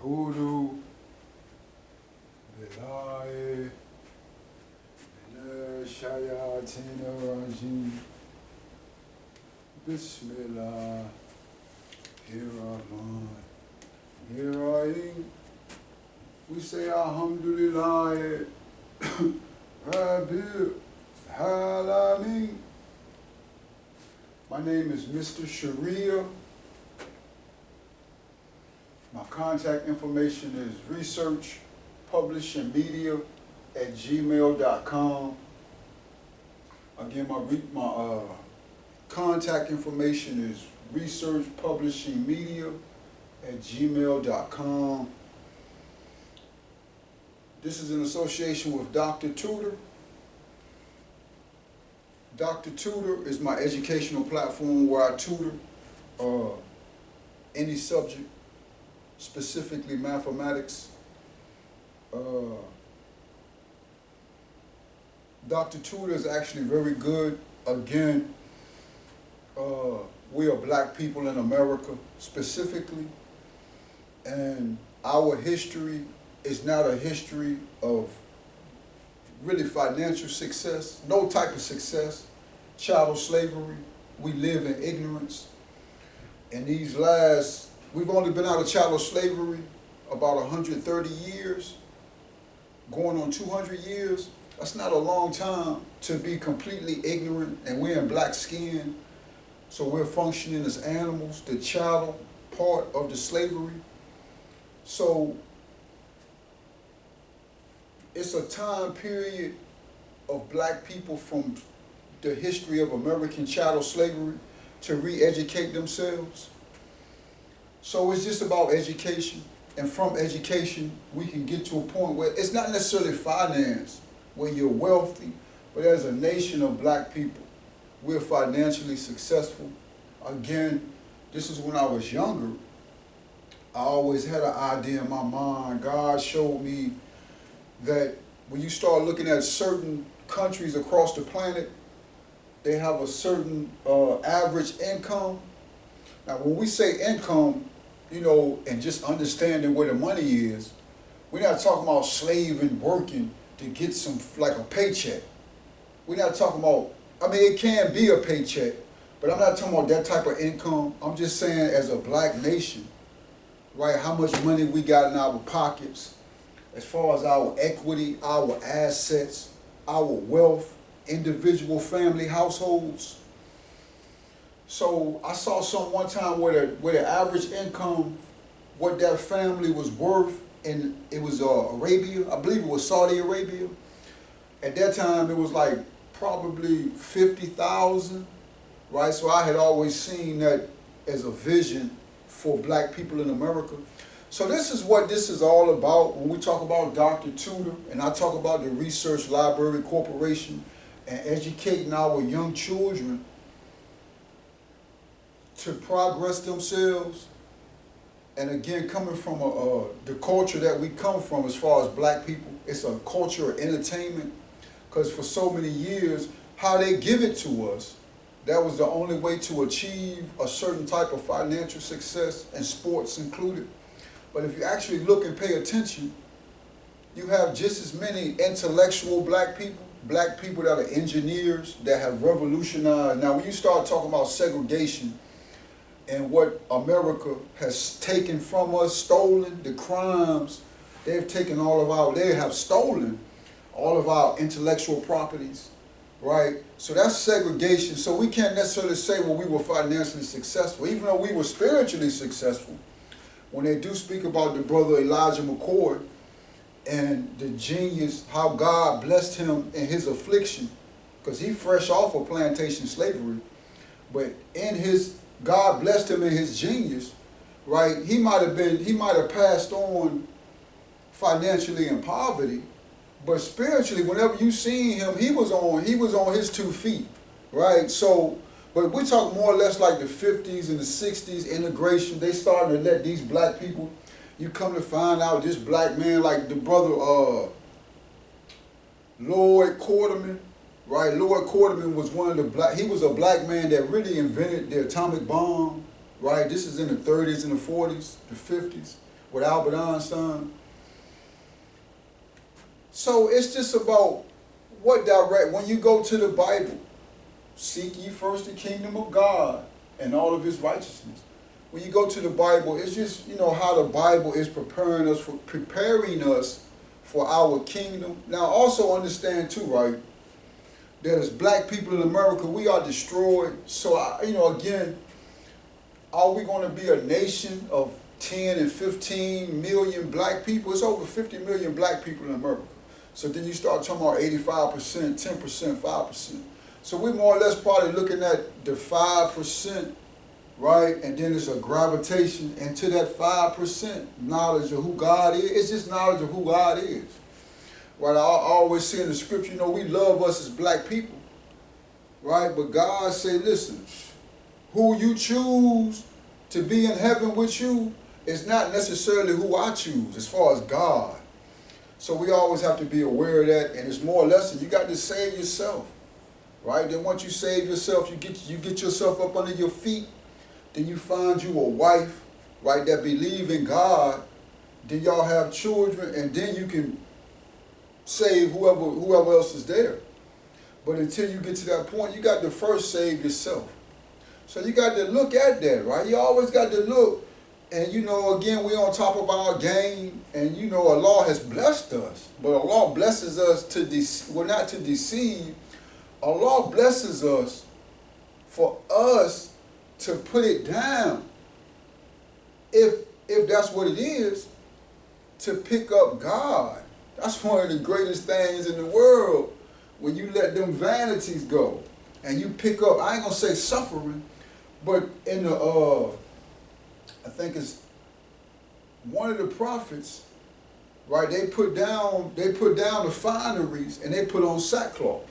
A'udhu billahi minash shayatinir rajim. Bismillahirrahmanirrahim. We say Alhamdulillah Rabbil Alameen. My name is Mr. Sharia. My contact information is researchpublishingmedia@gmail.com. Again, my contact information is researchpublishingmedia@gmail.com. This is in association with Dr. Tutor. Dr. Tutor is my educational platform where I tutor any subject, specifically mathematics. Dr. Tutor is actually very good. Again, we are black people in America specifically, and our history is not a history of really financial success, no type of success, chattel slavery. We live in ignorance. And we've only been out of chattel slavery about 130 years, going on 200 years. That's not a long time to be completely ignorant, and we're in black skin, so we're functioning as animals, the chattel part of the slavery. So it's a time period of black people from the history of American chattel slavery to re-educate themselves. So it's just about education, and from education we can get to a point where it's not necessarily finance, where you're wealthy, but as a nation of black people, we're financially successful. Again, this is when I was younger. I always had an idea in my mind. God showed me that when you start looking at certain countries across the planet, they have a certain average income. Now, when we say income, and just understanding where the money is, we're not talking about slaving, working to get like a paycheck. We're not talking about, it can be a paycheck, but I'm not talking about that type of income. I'm just saying as a black nation, right, how much money we got in our pockets, as far as our equity, our assets, our wealth, individual family households. So I saw something one time where the average income, what that family was worth, and it was Arabia, I believe it was Saudi Arabia. At that time it was like probably 50,000, right? So I had always seen that as a vision for black people in America. So this is what this is all about when we talk about Dr. Tutor, and I talk about the Research Library Corporation and educating our young children to progress themselves. And again, coming from the culture that we come from as far as black people, it's a culture of entertainment, because for so many years, how they give it to us, that was the only way to achieve a certain type of financial success, and sports included. But if you actually look and pay attention, you have just as many intellectual black people that are engineers, that have revolutionized. Now, when you start talking about segregation and what America has taken from us, stolen, the crimes, they have stolen all of our intellectual properties, right? So that's segregation. So we can't necessarily say, well, we were financially successful, even though we were spiritually successful. When they do speak about the brother Elijah McCord and the genius, how God blessed him in his affliction, because he fresh off of plantation slavery, but God blessed him in his genius, right? He might have passed on financially in poverty, but spiritually, whenever you seen him, he was on his 2 feet, right? So, but we talk more or less like the 50s and the 60s, integration. They starting to let these black people, you come to find out this black man, like the brother Lloyd Quarterman, right? Lloyd Quarterman was he was a black man that really invented the atomic bomb, right? This is in the 30s and the 40s, the 50s. with Albert Einstein. So it's just about when you go to the Bible, seek ye first the kingdom of God and all of his righteousness. When you go to the Bible, it's just, how the Bible is preparing us for our kingdom. Now also understand too, right, that as black people in America, we are destroyed. So, again, are we going to be a nation of 10 and 15 million black people? It's over 50 million black people in America. So then you start talking about 85%, 10%, 5%. So we're more or less probably looking at the 5%, right? And then there's a gravitation into that 5% knowledge of who God is. It's just knowledge of who God is. Right? I always say in the scripture, we love us as black people, right? But God said, listen, who you choose to be in heaven with you is not necessarily who I choose as far as God. So we always have to be aware of that, and it's more or less that you got to save yourself, right? Then once you save yourself, you get yourself up under your feet, then you find you a wife, right, that believe in God, then y'all have children, and then you can save whoever else is there. But until you get to that point, you got to first save yourself. So you got to look at that, right? You always got to look. And again, we're on top of our game, and Allah has blessed us. But Allah blesses us not to deceive. Allah blesses us for us to put it down. If that's what it is, to pick up God. That's one of the greatest things in the world, when you let them vanities go and you pick up, I ain't gonna say suffering, but in the I think it's one of the prophets, right? They put down the fineries and they put on sackcloth.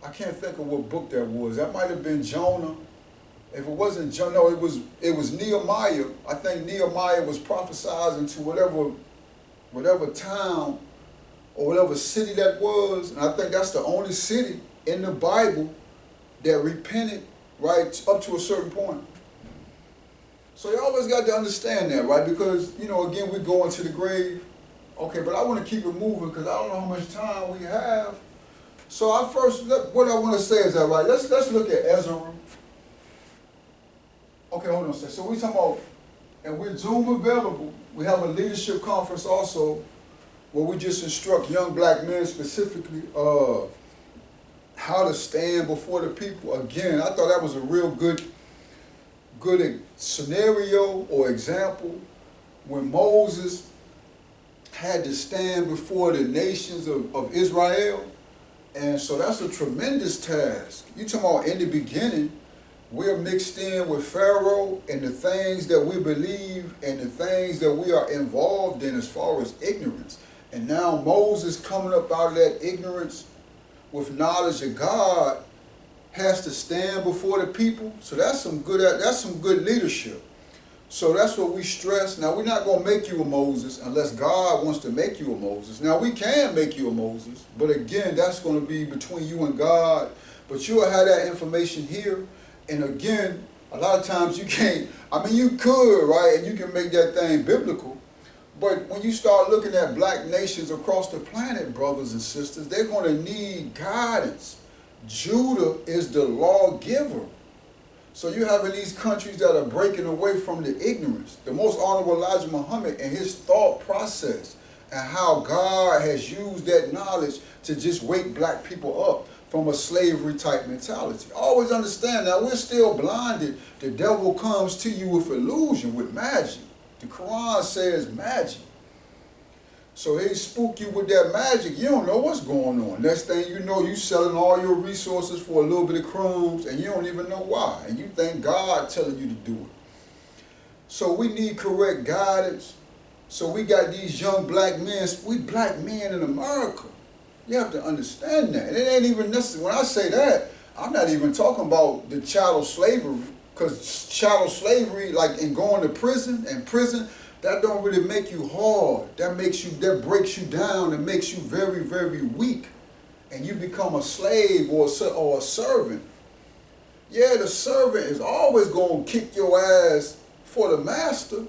I can't think of what book that was. That might have been Jonah. If it wasn't Jonah, no, it was Nehemiah. I think Nehemiah was prophesizing to whatever town or whatever city that was, and I think that's the only city in the Bible that repented, right, up to a certain point. So you always got to understand that, right? Because, again, we're going to the grave. Okay, but I want to keep it moving because I don't know how much time we have. So what I want to say is that, right, let's look at Ezra. Okay, hold on a second. So we talking about, and we're Zoom available. We have a leadership conference also where we just instruct young black men specifically how to stand before the people. Again, I thought that was a real good scenario or example when Moses had to stand before the nations of Israel. And so that's a tremendous task. You talking about in the beginning, we're mixed in with Pharaoh and the things that we believe and the things that we are involved in as far as ignorance. And now Moses coming up out of that ignorance with knowledge of God has to stand before the people. So that's some good leadership. So that's what we stress. Now, we're not going to make you a Moses unless God wants to make you a Moses. Now, we can make you a Moses, but again, that's going to be between you and God. But you'll have that information here. And again, a lot of times you can't, you could, right? And you can make that thing biblical. But when you start looking at black nations across the planet, brothers and sisters, they're going to need guidance. Judah is the lawgiver. So you're having these countries that are breaking away from the ignorance. The most honorable Elijah Muhammad and his thought process and how God has used that knowledge to just wake black people up from a slavery type mentality. Always understand that we're still blinded. The devil comes to you with illusion, with magic. The Quran says magic. So they spook you with that magic. You don't know what's going on. Next thing you know, you selling all your resources for a little bit of crumbs and you don't even know why. And you think God telling you to do it. So we need correct guidance. So we got these young black men. We black men in America. You have to understand that. And it ain't even necessary. When I say that, I'm not even talking about the chattel slavery. Because chattel slavery, like in going to prison, that don't really make you hard. That breaks you down and makes you very, very weak. And you become a slave or a servant. Yeah, the servant is always going to kick your ass for the master.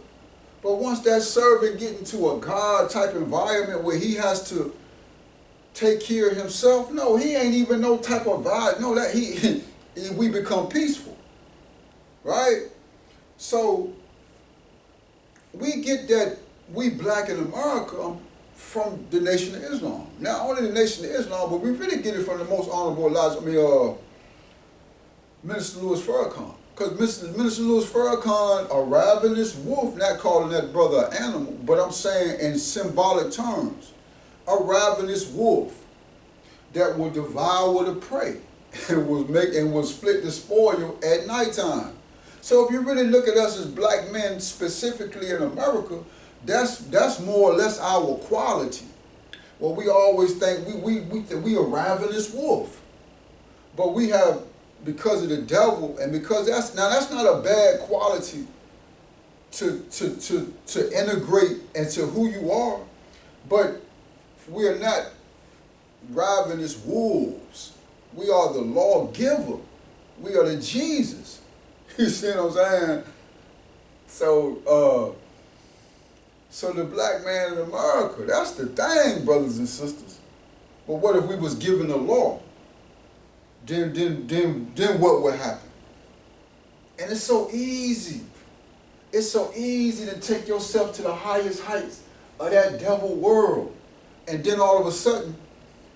But once that servant get into a God type environment where he has to take care of himself, no, he ain't even no type of vibe. No, that we become peaceful, right? So we get that we black in America from the Nation of Islam. Not only the Nation of Islam, but we really get it from the most honorable Elijah, Minister Louis Farrakhan. Because Minister Louis Farrakhan, a ravenous wolf, not calling that brother an animal, but I'm saying in symbolic terms, a ravenous wolf that will devour the prey and will split the spoil at nighttime. So if you really look at us as black men, specifically in America, that's more or less our quality. Well, we always think we a ravenous wolf, but we have, because of the devil, and because that's not a bad quality to integrate into who you are, but we are not ravenous wolves. We are the lawgiver. We are the Jesus. You see what I'm saying? So the black man in America, that's the thing, brothers and sisters. But what if we was given the law? Then what would happen? And it's so easy. It's so easy to take yourself to the highest heights of that devil world. And then all of a sudden,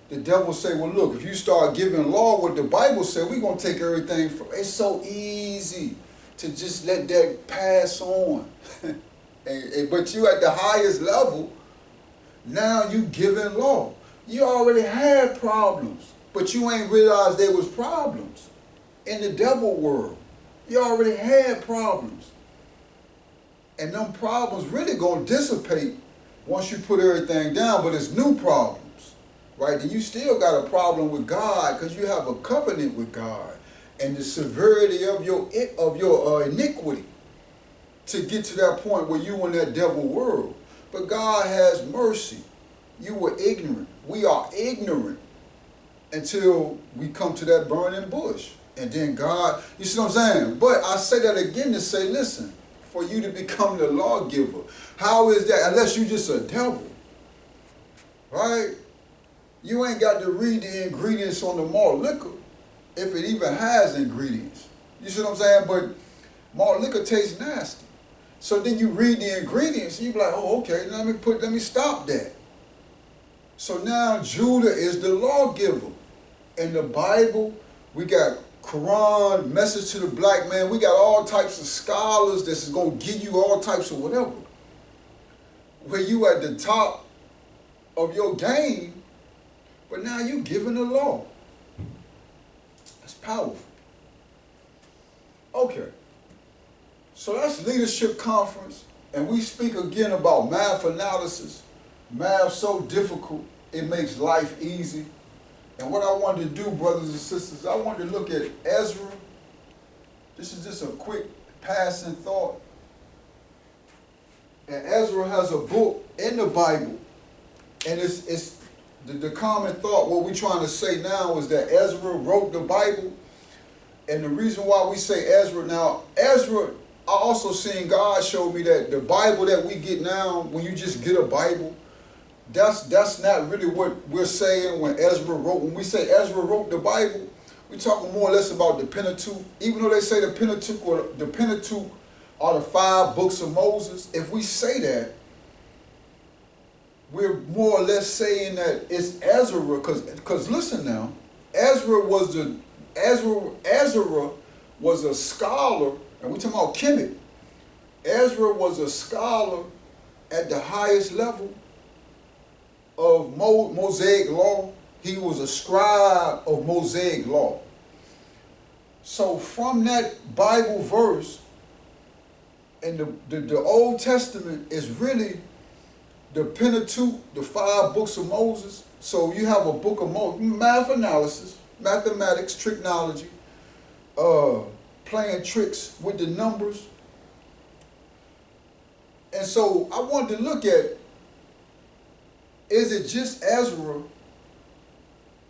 the devil say, well, look, if you start giving law what the Bible said, we're going to take everything from. It's so easy to just let that pass on. But you at the highest level, now you giving law. You already had problems, but you ain't realized there was problems in the devil world. You already had problems. And them problems really going to dissipate once you put everything down, but it's new problems. Right, then you still got a problem with God because you have a covenant with God, and the severity of your iniquity to get to that point where you in that devil world. But God has mercy. You were ignorant. We are ignorant until we come to that burning bush, and then God. You see what I'm saying? But I say that again to say, listen, for you to become the lawgiver, how is that? Unless you just a devil, right? You ain't got to read the ingredients on the malt liquor, if it even has ingredients. You see what I'm saying? But malt liquor tastes nasty. So then you read the ingredients and you be like, oh, okay, let me stop that. So now Judah is the lawgiver. In the Bible, we got Quran, message to the black man. We got all types of scholars that's going to give you all types of whatever. Where you at the top of your game, but now you giving the law. That's powerful. Okay. So that's leadership conference, and we speak again about math analysis. Math so difficult, it makes life easy. And what I wanted to do, brothers and sisters, I wanted to look at Ezra. This is just a quick passing thought. And Ezra has a book in the Bible, and it's the common thought, what we're trying to say now is that Ezra wrote the Bible. And the reason why we say Ezra, now Ezra, I also seen God show me that the Bible that we get now, when you just get a Bible, that's not really what we're saying when Ezra wrote. When we say Ezra wrote the Bible, we're talking more or less about the Pentateuch. Even though they say the Pentateuch are the 5 books of Moses, if we say that, we're more or less saying that it's Ezra, because listen now, Ezra was a scholar, and we're talking about Kemet. Ezra was a scholar at the highest level of Mosaic law. He was a scribe of Mosaic law. So from that Bible verse, and the Old Testament is really the Pentateuch, the 5 books of Moses. So you have a book of Moses, math analysis, mathematics, tricknology, playing tricks with the numbers. And so I wanted to look at, is it just Ezra?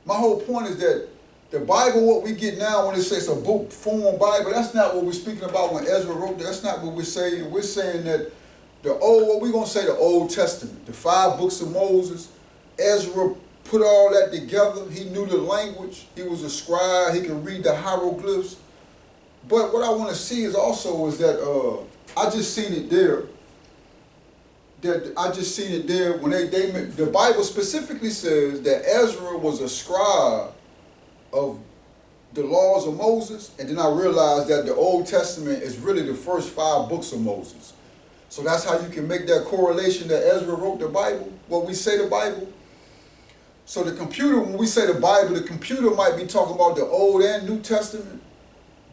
My whole point is that the Bible, what we get now when it says a book form Bible, that's not what we're speaking about when Ezra wrote that. That's not what we're saying. We're saying that what we gonna say, the Old Testament, the 5 books of Moses. Ezra put all that together. He knew the language. He was a scribe. He could read the hieroglyphs. But what I want to see is also is that I just seen it there. When the Bible specifically says that Ezra was a scribe of the laws of Moses, and then I realized that the Old Testament is really the first 5 books of Moses. So that's how you can make that correlation that Ezra wrote the Bible, what we say the Bible. So the computer, when we say the Bible, the computer might be talking about the Old and New Testament,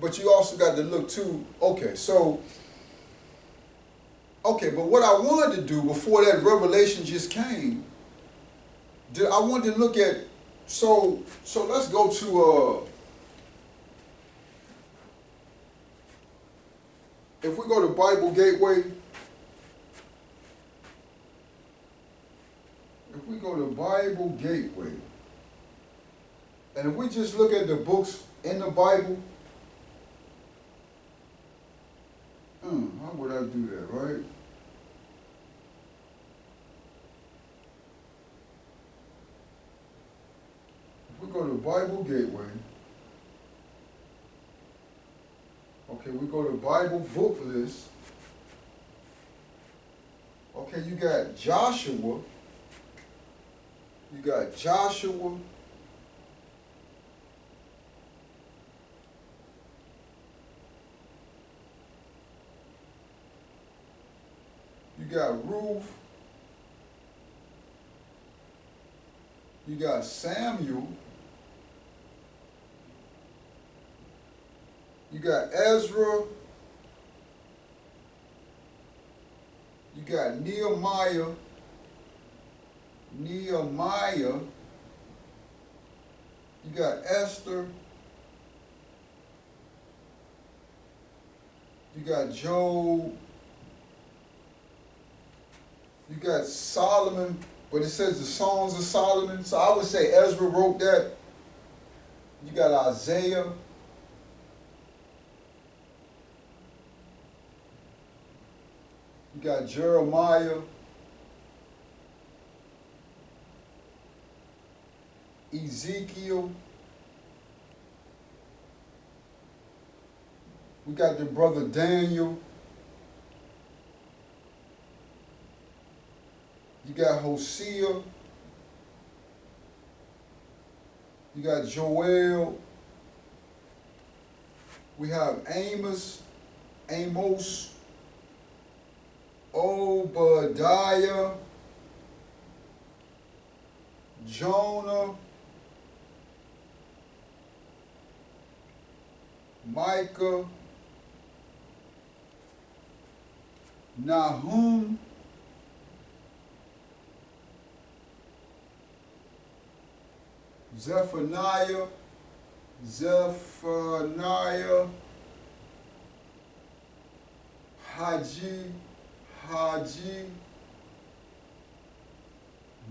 but you also got to look too, but what I wanted to do before that revelation just came, I wanted to look at, so let's go to, if we go to Bible Gateway, and if we just look at the books in the Bible, how would I do that, right? If we go to Bible Gateway, we go to Bible book list. You got Joshua. You got Joshua. You got Ruth. You got Samuel. You got Ezra. You got Nehemiah. You got Esther. You got Job. You got Solomon, but it says the Songs of Solomon. So I would say Ezra wrote that. You got Isaiah. You got Jeremiah. Ezekiel. We got the brother Daniel. You got Hosea. You got Joel. We have Amos, Obadiah, Jonah, Micah, Nahum, Zephaniah, Haggai,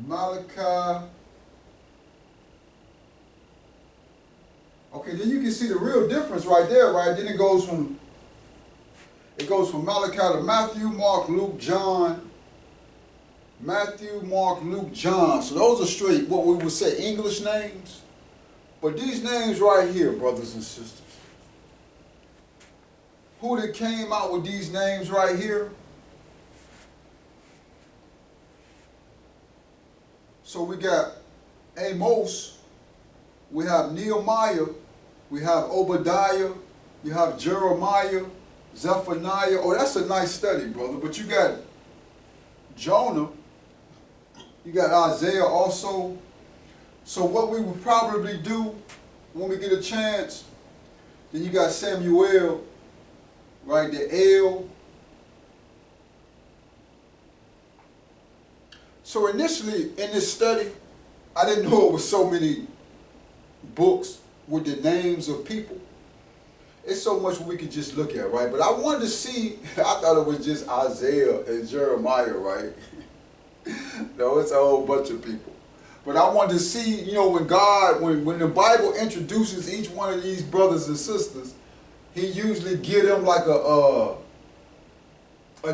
Malachi. Okay, then you can see the real difference right there, right? Then it goes from Malachi to Matthew, Mark, Luke, John. Matthew, Mark, Luke, John. So those are straight what we would say English names. But these names right here, brothers and sisters, who that came out with these names right here? So we got Amos, we have Nehemiah, we have Obadiah, you have Jeremiah, Zephaniah. Oh, that's a nice study, brother. But you got Jonah, you got Isaiah also. So what we would probably do when we get a chance, then you got Samuel, right, the El. So initially in this study, I didn't know it was so many books with the names of people. It's so much we could just look at, right? But I wanted to see, I thought it was just Isaiah and Jeremiah, right? No, it's a whole bunch of people. But I wanted to see, you know, when the Bible introduces each one of these brothers and sisters, he usually give them like a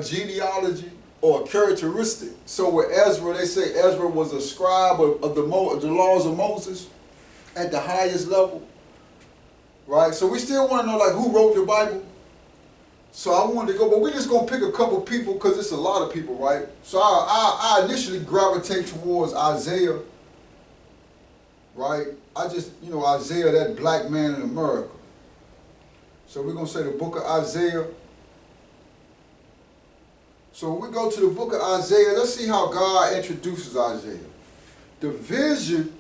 genealogy. or a characteristic. So with Ezra, they say Ezra was a scribe of the laws of Moses at the highest level, right? So we still want to know like who wrote the Bible. So I wanted to go, but we're just gonna pick a couple people because it's a lot of people, right? So I initially gravitate towards Isaiah, right? I just, Isaiah, that black man in America. So we're gonna say the book of Isaiah. So when we go to the book of Isaiah, let's see how God introduces Isaiah. The vision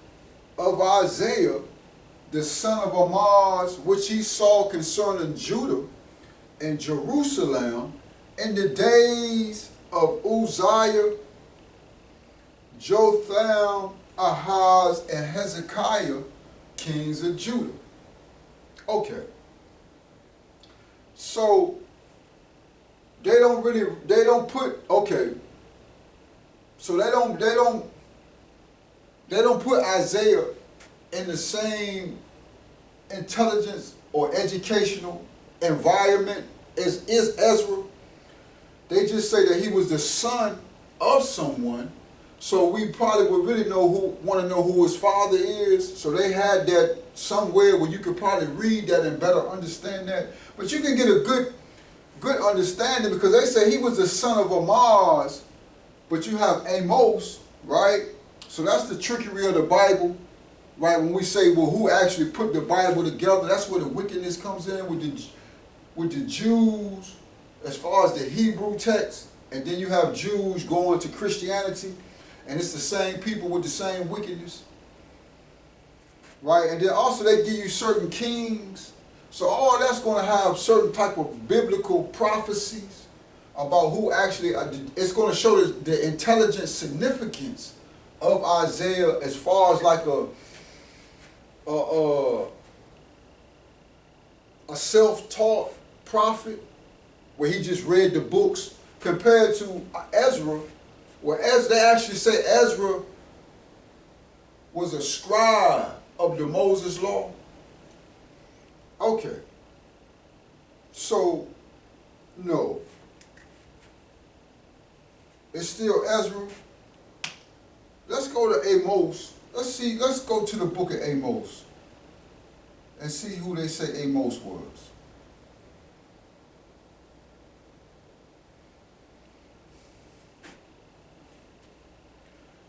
of Isaiah, the son of Amoz, which he saw concerning Judah and Jerusalem in the days of Uzziah, Jotham, Ahaz, and Hezekiah, kings of Judah. Okay. So they don't put Isaiah in the same intelligence or educational environment as is Ezra. They just say that he was the son of someone, so we probably would really want to know who his father is. So they had that somewhere where you could probably read that and better understand that. But you can get a good understanding because they say he was the son of Amoz, but you have Amos, right? So that's the trickery of the Bible, right? When we say, well, who actually put the Bible together, that's where the wickedness comes in with the Jews as far as the Hebrew text, and then you have Jews going to Christianity, and it's the same people with the same wickedness, right? And then also they give you certain kings. So all that's going to have certain type of biblical prophecies about who actually, it's going to show the intelligent significance of Isaiah as far as like a self-taught prophet where he just read the books compared to Ezra, where they actually say Ezra was a scribe of the Moses law. Okay, so no, it's still Ezra. Let's go to Amos. Let's go to the book of Amos and see who they say Amos was.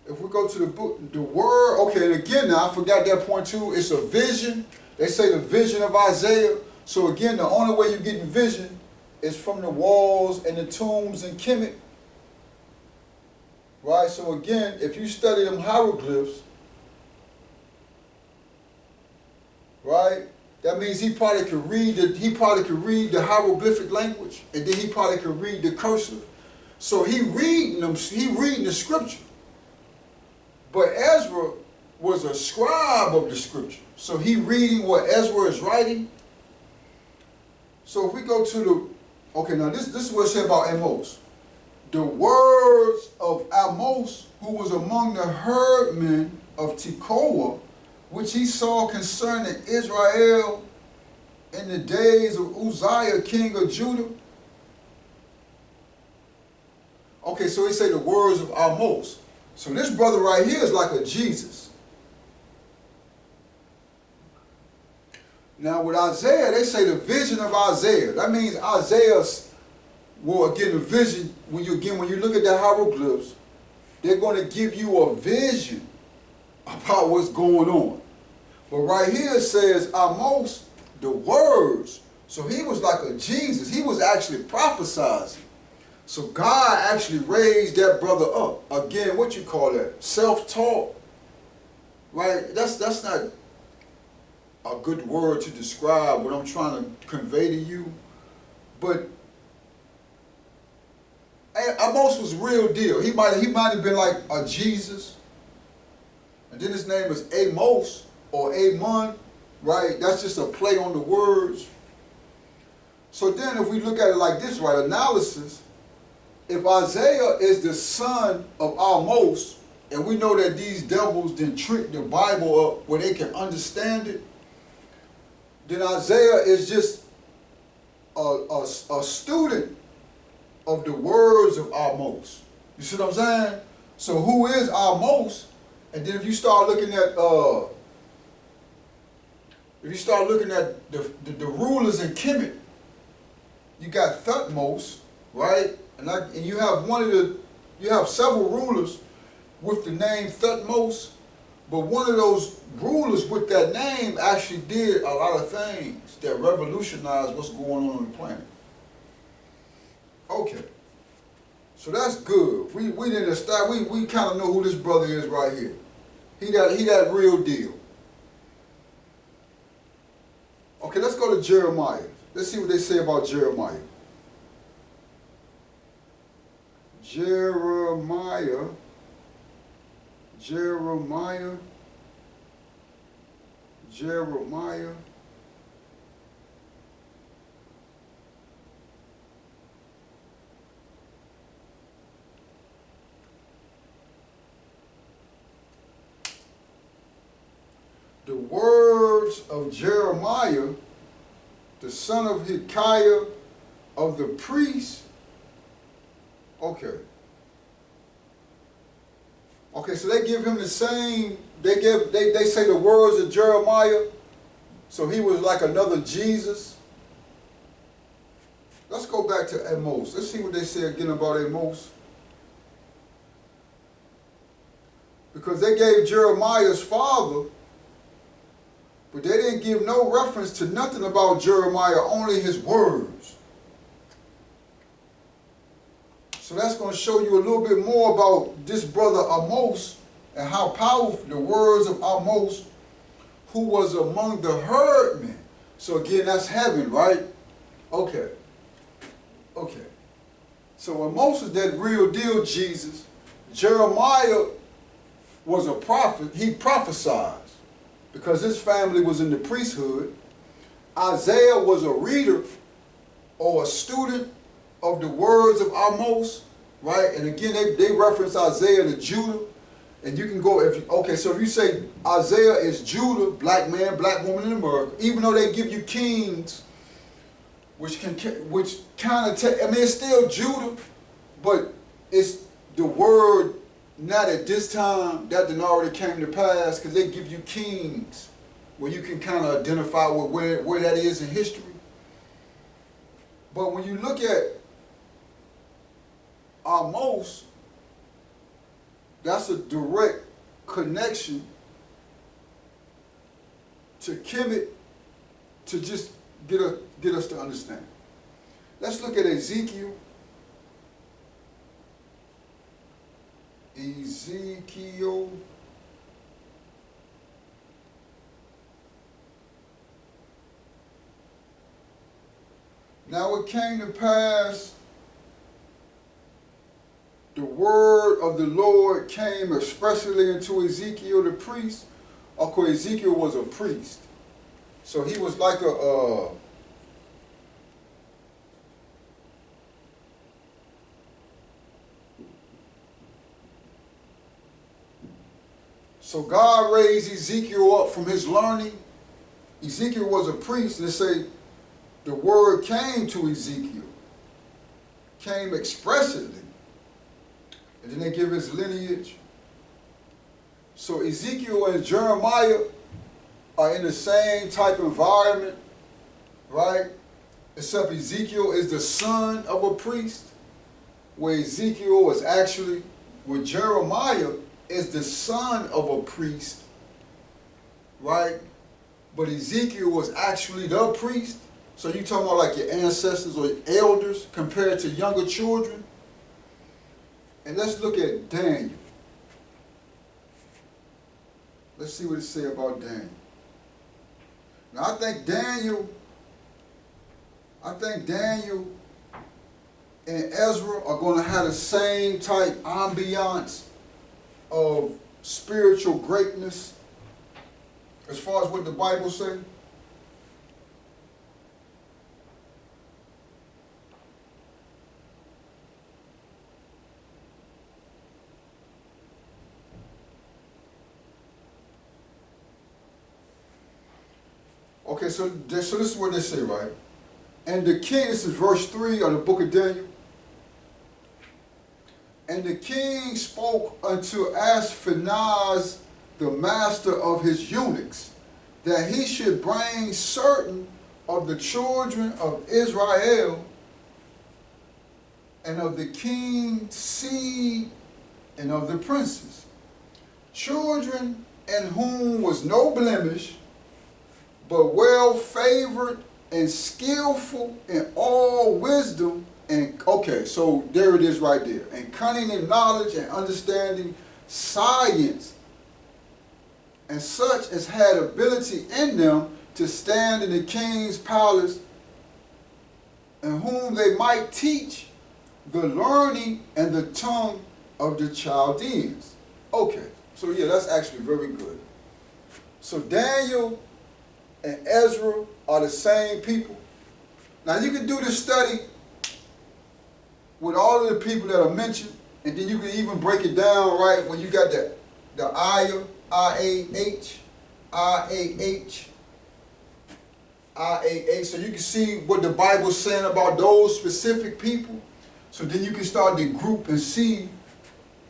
If we go to the book, the word, okay, and again, now I forgot that point too. It's a vision. They say the vision of Isaiah. So again, the only way you're getting vision is from the walls and the tombs in Kemet. Right? So again, if you study them hieroglyphs, right, that means he probably could read the hieroglyphic language, and then he probably could read the cursive. So he reading the scripture. But Ezra was a scribe of the scripture. So he reading what Ezra is writing. So if we go to the, okay, now this is what it said about Amos. The words of Amos, who was among the herdmen of Tekoa, which he saw concerning Israel in the days of Uzziah, king of Judah. Okay, so he say the words of Amos. So this brother right here is like a Jesus. Now with Isaiah, they say the vision of Isaiah. That means Isaiah's, well, again, the vision, when you look at the hieroglyphs, they're going to give you a vision about what's going on. But right here it says Amos, the words. So he was like a Jesus. He was actually prophesizing. So God actually raised that brother up. Again, what you call that? Self-taught. Right? That's not a good word to describe what I'm trying to convey to you. But Amos was real deal. He might have been like a Jesus. And then his name is Amos or Amon, right? That's just a play on the words. So then if we look at it like this, right, analysis, if Isaiah is the son of Amos, and we know that these devils didn't trick the Bible up where they can understand it, then Isaiah is just a student of the words of Amos. You see what I'm saying? So who is Amos? And then if you start looking at the rulers in Kemet, you got Thutmose, right? And you have several rulers with the name Thutmose, but one of those rulers with that name actually did a lot of things that revolutionized what's going on the planet. Okay, so that's good. We didn't start. We kind of know who this brother is right here. He that real deal. Okay, let's go to Jeremiah. Let's see what they say about Jeremiah. Jeremiah. The words of Jeremiah, the son of Hilkiah of the priest. Okay. Okay, so they give him the same, they say the words of Jeremiah, so he was like another Jesus. Let's go back to Amos. Let's see what they say again about Amos. Because they gave Jeremiah's father, but they didn't give no reference to nothing about Jeremiah, only his words. So that's going to show you a little bit more about this brother Amos and how powerful the words of Amos, who was among the herdmen. So again, that's heaven, right? Okay. Okay. So Amos is that real deal Jesus. Jeremiah was a prophet. He prophesied because his family was in the priesthood. Isaiah was a reader or a student of the words of Amos, right? And again, they reference Isaiah to Judah. And you can go, so if you say Isaiah is Judah, black man, black woman in America, even though they give you kings, which kind of it's still Judah, but it's the word not at this time, that didn't already came to pass, because they give you kings, where you can kind of identify with where that is in history. But when you look at Amos, that's a direct connection to Kemet to just get us to understand. Let's look at Ezekiel. Now it came to pass, the word of the Lord came expressly into Ezekiel the priest. Of course, Ezekiel was a priest. So he was like so God raised Ezekiel up from his learning. Ezekiel was a priest. They say the word came to Ezekiel, came expressly. And then they give his lineage. So Ezekiel and Jeremiah are in the same type of environment, right? Except Ezekiel is the son of a priest, where Jeremiah is the son of a priest, right? But Ezekiel was actually the priest. So you talking about like your ancestors or your elders compared to younger children. And let's look at Daniel. Let's see what it says about Daniel. Now I think Daniel and Ezra are going to have the same type ambiance of spiritual greatness as far as what the Bible says. Okay, so this is what they say, right? And the king, this is verse 3 of the book of Daniel. And the king spoke unto Ashpenaz, the master of his eunuchs, that he should bring certain of the children of Israel and of the king's seed and of the princes, children in whom was no blemish, but well favored and skillful in all wisdom. And okay, so there it is right there. And cunning in knowledge and understanding science, and such as had ability in them to stand in the king's palace, and whom they might teach the learning and the tongue of the Chaldeans. Okay, so yeah, that's actually very good. So Daniel and Ezra are the same people. Now you can do this study with all of the people that are mentioned, and then you can even break it down, right, when you got the Ayah, I-A-H, I-A-H, I-A-H, so you can see what the Bible's saying about those specific people. So then you can start to group and see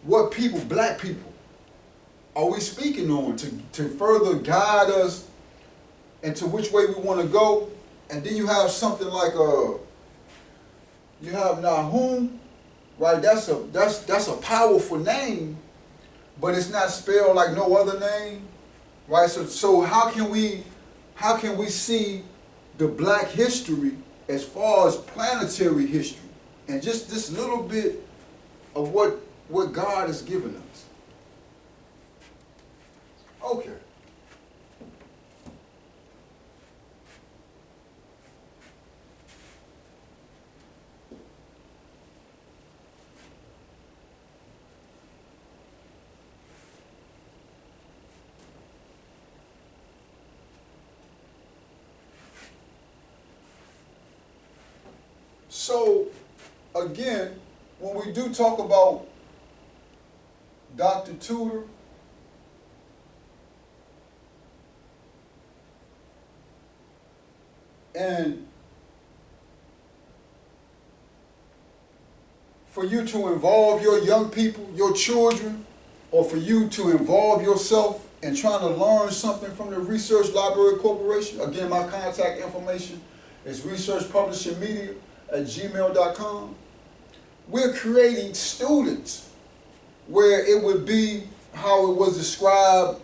what people, black people, are we speaking on to further guide us into which way we want to go. And then you have something like you have Nahum, right? That's a powerful name, but it's not spelled like no other name, right? So how can we see the black history as far as planetary history, and just this little bit of what God has given us? Okay. So, again, when we do talk about Dr. Tutor, and for you to involve your young people, your children, or for you to involve yourself in trying to learn something from the Research Library Corporation, again, my contact information is researchpublishingmedia@gmail.com. We're creating students where it would be how it was described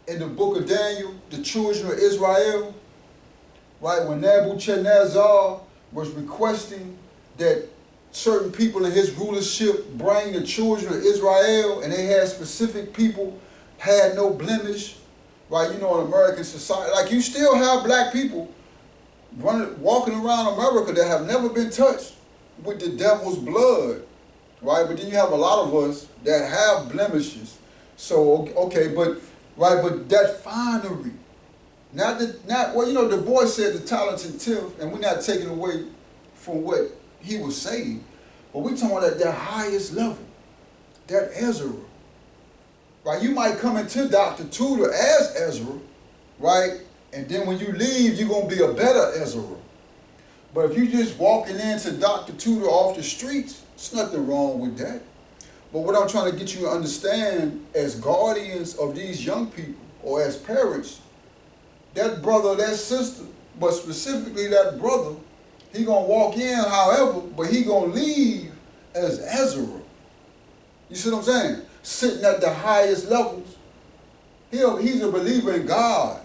in the book of Daniel, the children of Israel, right? When Nebuchadnezzar was requesting that certain people in his rulership bring the children of Israel, and they had specific people, had no blemish, right? You know, in American society, like you still have black people walking around America that have never been touched with the devil's blood, right? But then you have a lot of us that have blemishes. So, okay, but that finery, well, you know, the boy said the talents and tiff, and we're not taking away from what he was saying, but we're talking about at that highest level, that Ezra, right? You might come into Dr. Tutor as Ezra, right? And then when you leave, you're going to be a better Ezra. But if you're just walking into Dr. Tutor off the streets, there's nothing wrong with that. But what I'm trying to get you to understand as guardians of these young people, or as parents, that brother, that sister, but specifically that brother, he going to walk in however, but he going to leave as Ezra. You see what I'm saying? Sitting at the highest levels. He's a believer in God,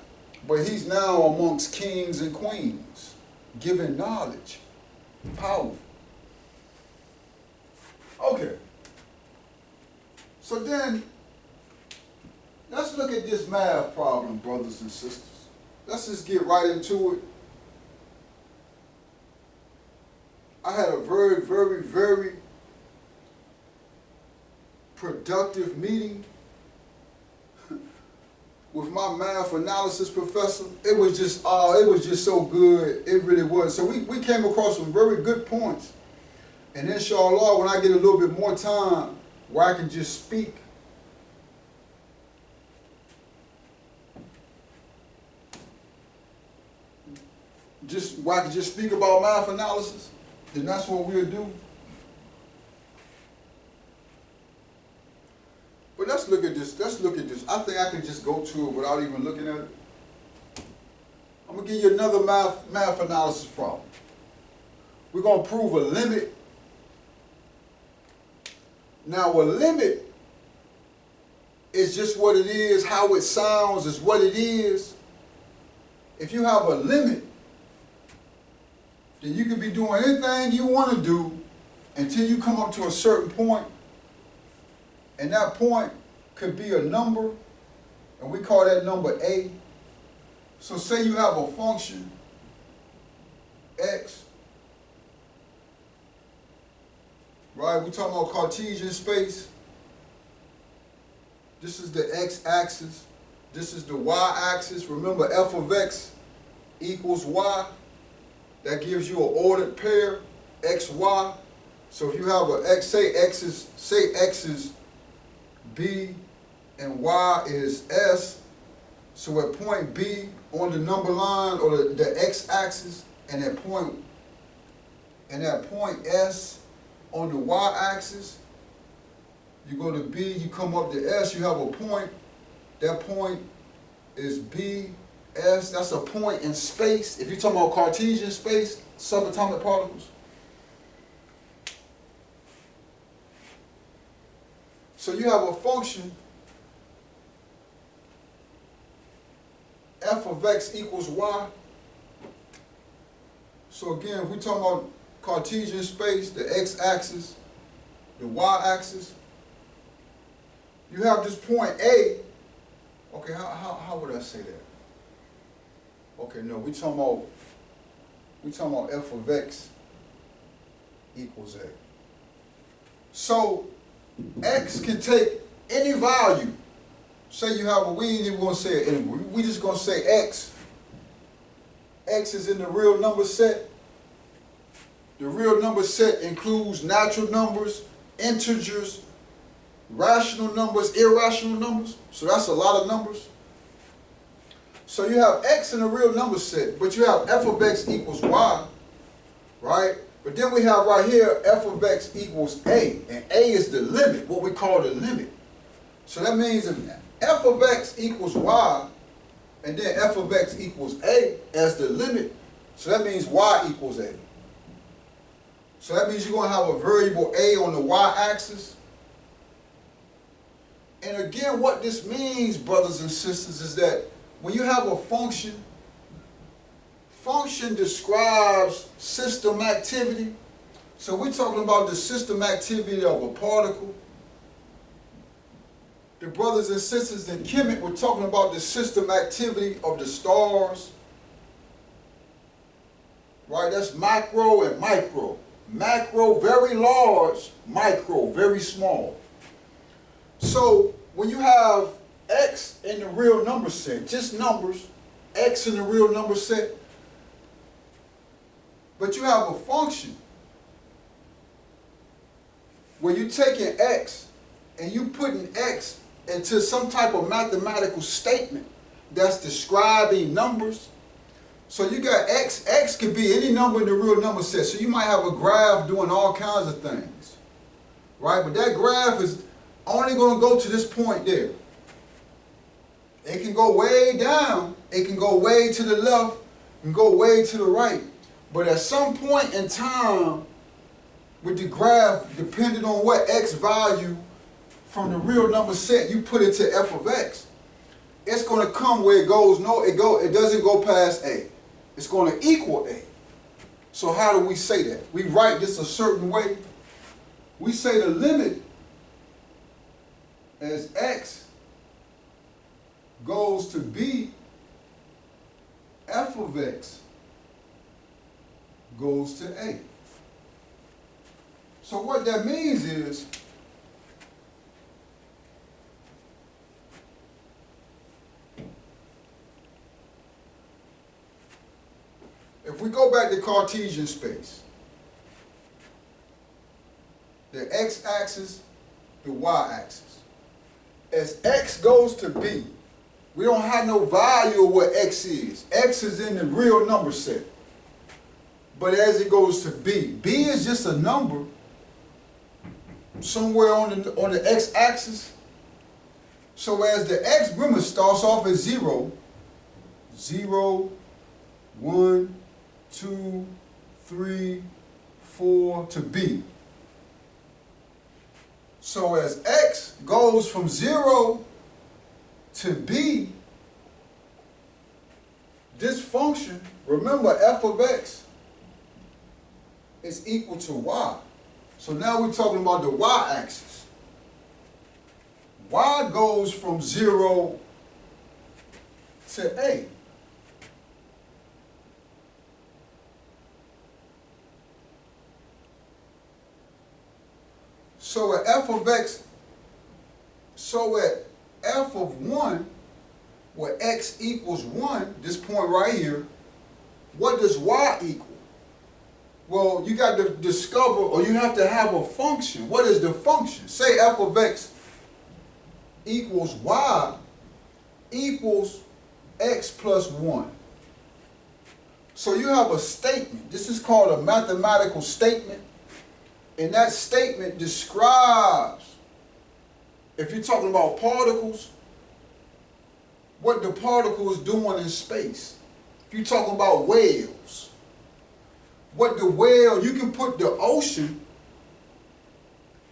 but he's now amongst kings and queens, giving knowledge, powerful. Okay. So then, let's look at this math problem, brothers and sisters. Let's just get right into it. I had a very, very, very productive meeting with my math analysis professor. It was just so good. It really was. So we came across some very good points. And inshallah, when I get a little bit more time where I can just speak, where I can just speak about math analysis, then that's what we'll do. But let's look at this. Let's look at this. I think I can just go to it without even looking at it. I'm gonna give you another math analysis problem. We're gonna prove a limit. Now a limit is just what it is, how it sounds is what it is. If you have a limit, then you can be doing anything you want to do until you come up to a certain point, and that point could be a number, and we call that number A. So say you have a function, x, right? We're talking about Cartesian space. This is the x-axis. This is the y-axis. Remember, f of x equals y. That gives you an ordered pair, x, y. So if you have a x, say x is b and y is s. So at point B on the number line or the x-axis, and at point S on the y-axis, you go to B, you come up to S, you have a point. That point is B, S. That's a point in space. If you're talking about Cartesian space, subatomic particles. So you have a function f of x equals y. So again, if we're talking about Cartesian space, the x-axis, the y-axis, you have this point A. Okay, how would I say that? Okay, no, we're talking about f of x equals A. So x can take any value. Say you have we ain't even gonna say it anymore. We just gonna say x. X is in the real number set. The real number set includes natural numbers, integers, rational numbers, irrational numbers. So that's a lot of numbers. So you have x in the real number set, but you have f of x equals y, right? But then we have right here f of x equals a, and a is the limit, what we call the limit. So that means if f of x equals y, and then f of x equals a as the limit, so that means y equals a. So that means you're going to have a variable a on the y-axis. And again, what this means, brothers and sisters, is that when you have a function describes system activity. So we're talking about the system activity of a particle. The brothers and sisters in Kemet were talking about the system activity of the stars. Right? That's macro and micro. Macro, very large. Micro, very small. So when you have x in the real number set, just numbers, x in the real number set, but you have a function where you're taking x and you putting x into some type of mathematical statement that's describing numbers. So you got x, x could be any number in the real number set. So you might have a graph doing all kinds of things, right? But that graph is only going to go to this point there. It can go way down, it can go way to the left, and go way to the right. But at some point in time, with the graph, depending on what x value from the real number set you put it to f of x, it's going to come where it goes. It doesn't go past a. It's going to equal a. So how do we say that? We write this a certain way. We say the limit as x goes to b, f of x goes to a. So what that means is if we go back to Cartesian space, the x-axis, the y-axis, as x goes to b, we don't have no value of what x is. X is in the real number set. But as it goes to b, b is just a number somewhere on the x-axis, So as the x, remember, starts off at 0, 0, 1, 2, 3, 4 to b. So as x goes from 0 to b, this function, remember f of x is equal to y. So now we're talking about the y-axis. Y goes from 0 to a. So at f of x, so at f of 1, where x equals 1, this point right here, what does y equal? Well, you got to discover, or you have to have a function. What is the function? Say f of x equals y equals x plus 1. So you have a statement. This is called a mathematical statement. And that statement describes, if you're talking about particles, what the particle is doing in space. If you're talking about whales, what the whale, you can put the ocean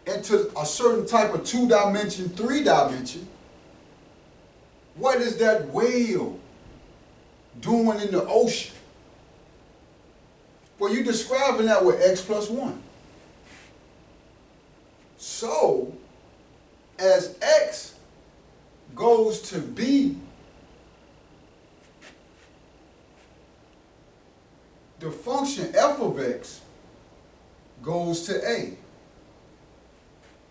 into a certain type of 2-dimension, 3-dimension. What is that whale doing in the ocean? Well, you're describing that with x plus 1. So, as x goes to b, the function f of x goes to a.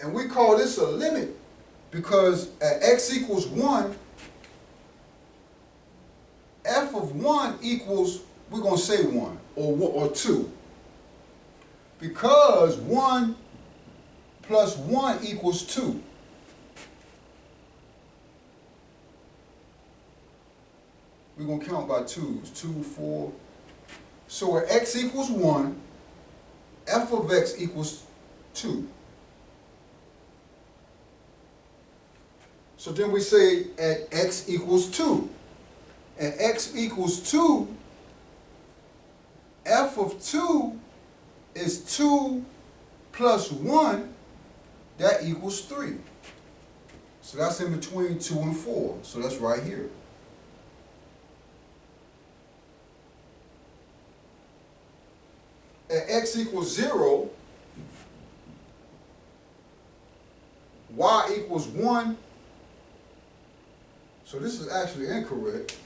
And we call this a limit because at x equals 1, f of 1 equals, we're going to say 1 or 2. Because 1 plus 1 equals 2. We're going to count by 2s. 2, 4. So at x equals 1, f of x equals 2. So then we say at x equals 2. At x equals 2, f of 2 is 2 plus 1, that equals 3. So that's in between 2 and 4. So that's right here. At x equals 0, y equals 1. So this is actually incorrect.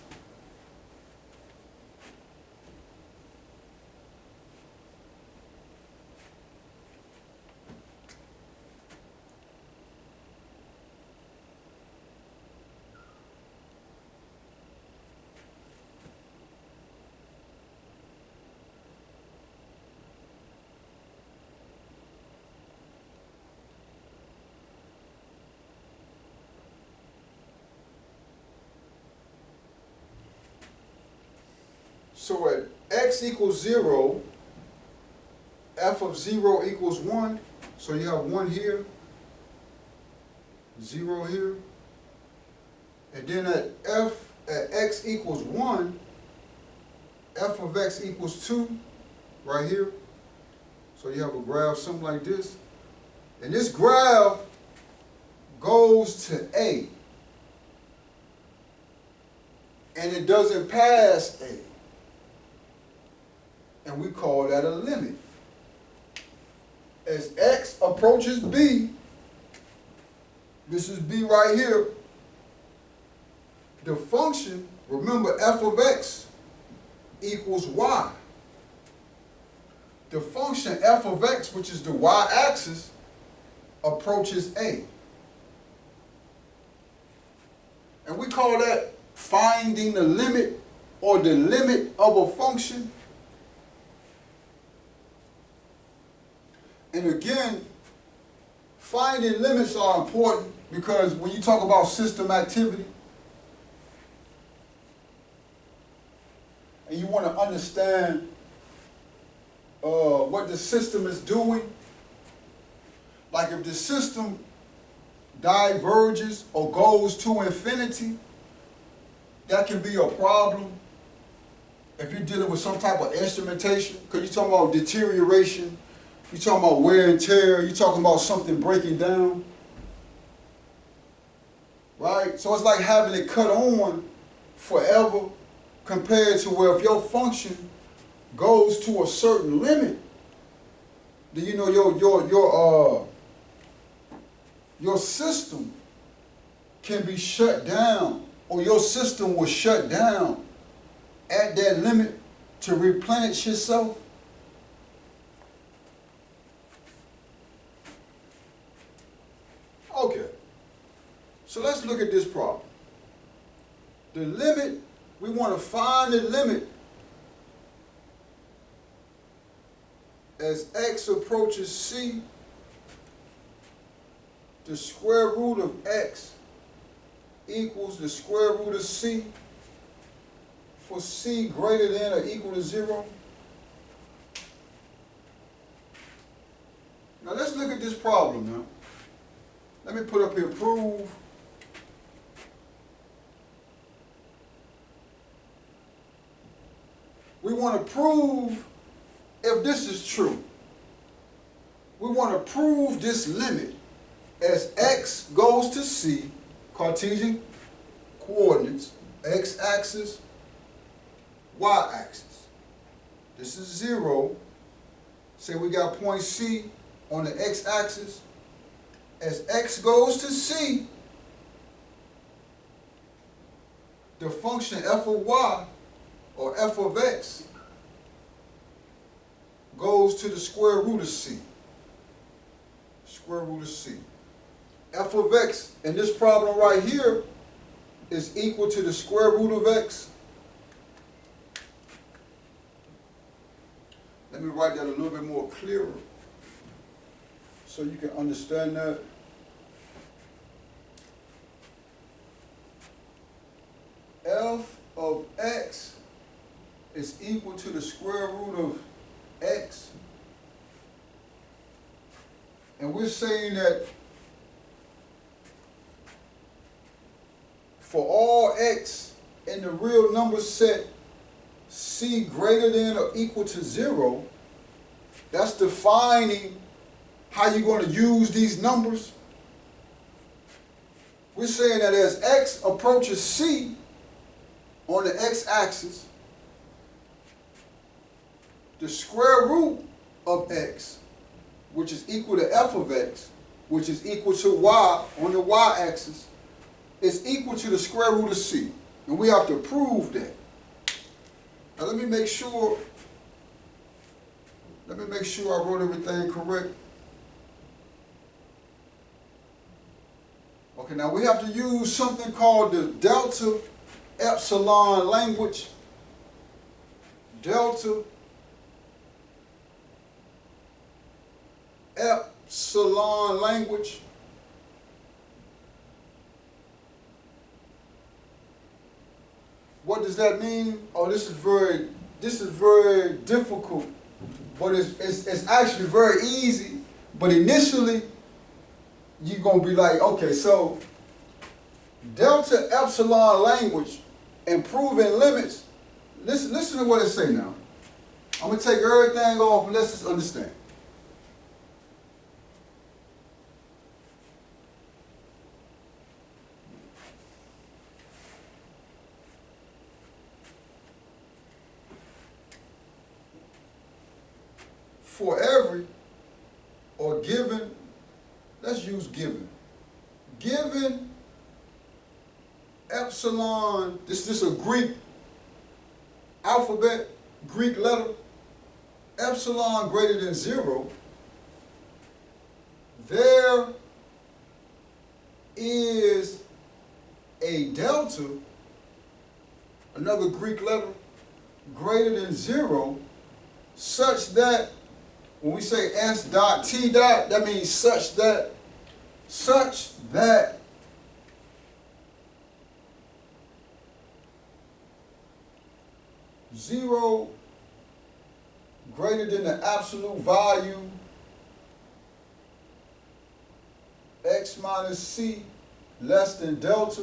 So at x equals 0, f of 0 equals 1. So you have 1 here, 0 here. And then at x equals 1, f of x equals 2 right here. So you have a graph something like this. And this graph goes to A. And it doesn't pass A. And we call that a limit. As x approaches b, this is b right here, the function, remember f of x equals y. The function f of x, which is the y-axis, approaches a. And we call that finding the limit or the limit of a function. And again, finding limits are important because when you talk about system activity, and you want to understand what the system is doing, like if the system diverges or goes to infinity, that can be a problem if you're dealing with some type of instrumentation, because you're talking about deterioration, you're talking about wear and tear, you're talking about something breaking down, right? So it's like having it cut on forever compared to where if your function goes to a certain limit, then you know your system can be shut down, or your system will shut down at that limit to replenish itself. Okay, so let's look at this problem. The limit, we want to find the limit as x approaches c, the square root of x equals the square root of c for c greater than or equal to 0. Now let's look at this problem now. Let me put up here prove we want to prove if this is true. We want to prove this limit as x goes to c, Cartesian coordinates, x-axis, y-axis. This is 0. Say we got point C on the x-axis. As x goes to c, the function f of y, or f of x, goes to the square root of c. Square root of c. F of x in this problem right here is equal to the square root of x. Let me write that a little bit more clearer so you can understand that. F of x is equal to the square root of x. And we're saying that for all x in the real number set c greater than or equal to 0, that's defining how you're going to use these numbers. We're saying that as x approaches c on the x-axis, the square root of x, which is equal to f of x, which is equal to y on the y-axis, is equal to the square root of c. And we have to prove that. Now let me make sure I wrote everything correct. Okay, now we have to use something called the delta epsilon language. Delta epsilon language. What does that mean? Oh, this is very difficult, but it's actually very easy. But initially, you're gonna be like, okay, so delta epsilon language and proving limits. Listen to what it say now. I'm gonna take everything off and let's just understand. For every, or given, let's use given. Given epsilon, this is a Greek alphabet, Greek letter, epsilon greater than 0, there is a delta, another Greek letter, greater than 0, such that when we say s dot t dot, that means such that 0 greater than the absolute value x minus c less than delta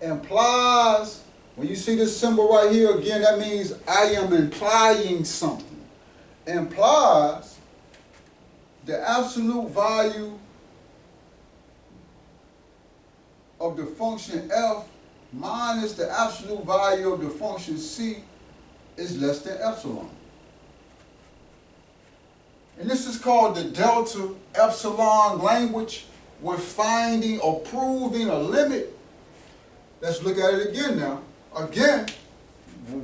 implies, when you see this symbol right here, again, that means I am implying something. Implies the absolute value of the function f minus the absolute value of the function c is less than epsilon. And this is called the delta epsilon language. We're finding or proving a limit. Let's look at it again now. Again,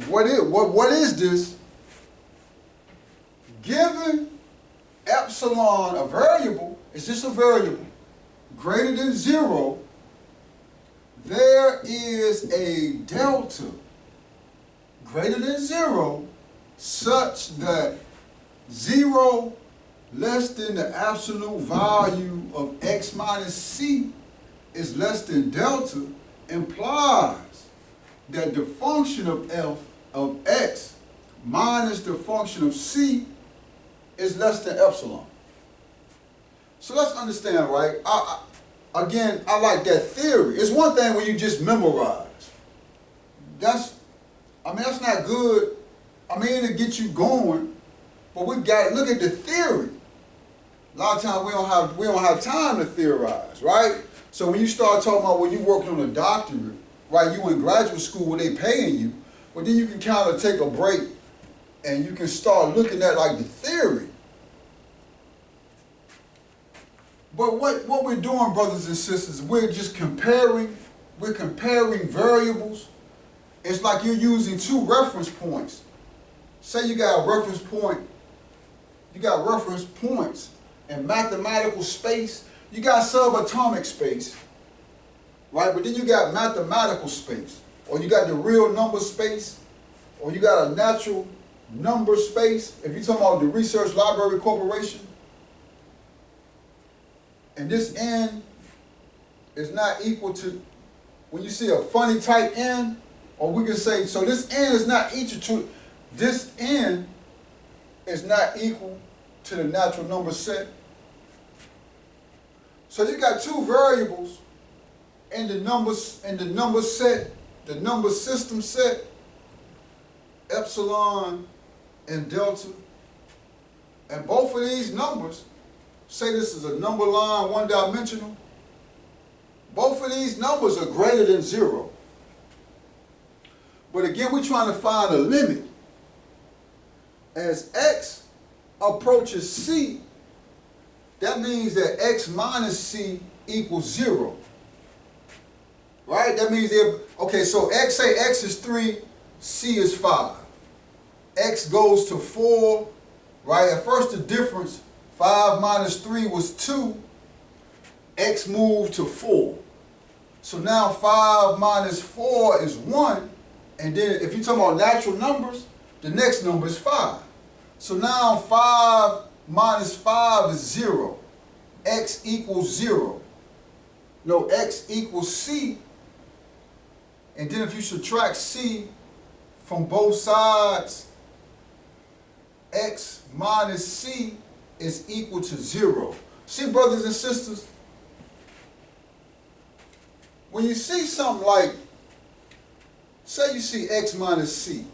what is this? Given epsilon, a variable, is this a variable greater than 0, there is a delta greater than 0 such that 0 less than the absolute value of x minus c is less than delta implies that the function of f of x minus the function of c is less than epsilon. So let's understand, right? Again, I like that theory. It's one thing when you just memorize. That's not good. To get you going, but we got to look at the theory. A lot of times we don't have time to theorize, right? So when you start talking about when you're working on a doctorate, right? You in graduate school where they paying you, but then you can kind of take a break and you can start looking at like the theory. But what we're doing, brothers and sisters, we're just comparing variables. It's like you're using two reference points. Say you got a reference point, you got reference points in mathematical space, you got subatomic space, right? But then you got mathematical space, or you got the real number space, or you got a natural number space. If you're talking about the Research Library Corporation, and this n is not equal to, when you see a funny type n, or we can say, so this n is not equal to, this n is not equal to the natural number set. So you got two variables in the number set, the number system set, epsilon and delta. And both of these numbers, say this is a number line, one-dimensional, both of these numbers are greater than 0. But again, we're trying to find a limit. As x approaches c, that means that x minus c equals 0. Right? That means okay, so say x is 3, c is 5. X goes to 4, right? At first the difference, 5 minus 3 was 2. X moved to 4. So now 5 minus 4 is 1. And then if you're talking about natural numbers, the next number is 5. So now 5 minus 5 is 0. X equals 0. No, x equals c. And then if you subtract c from both sides, x minus c is equal to 0. See, brothers and sisters, when you see something like, say you see x minus c,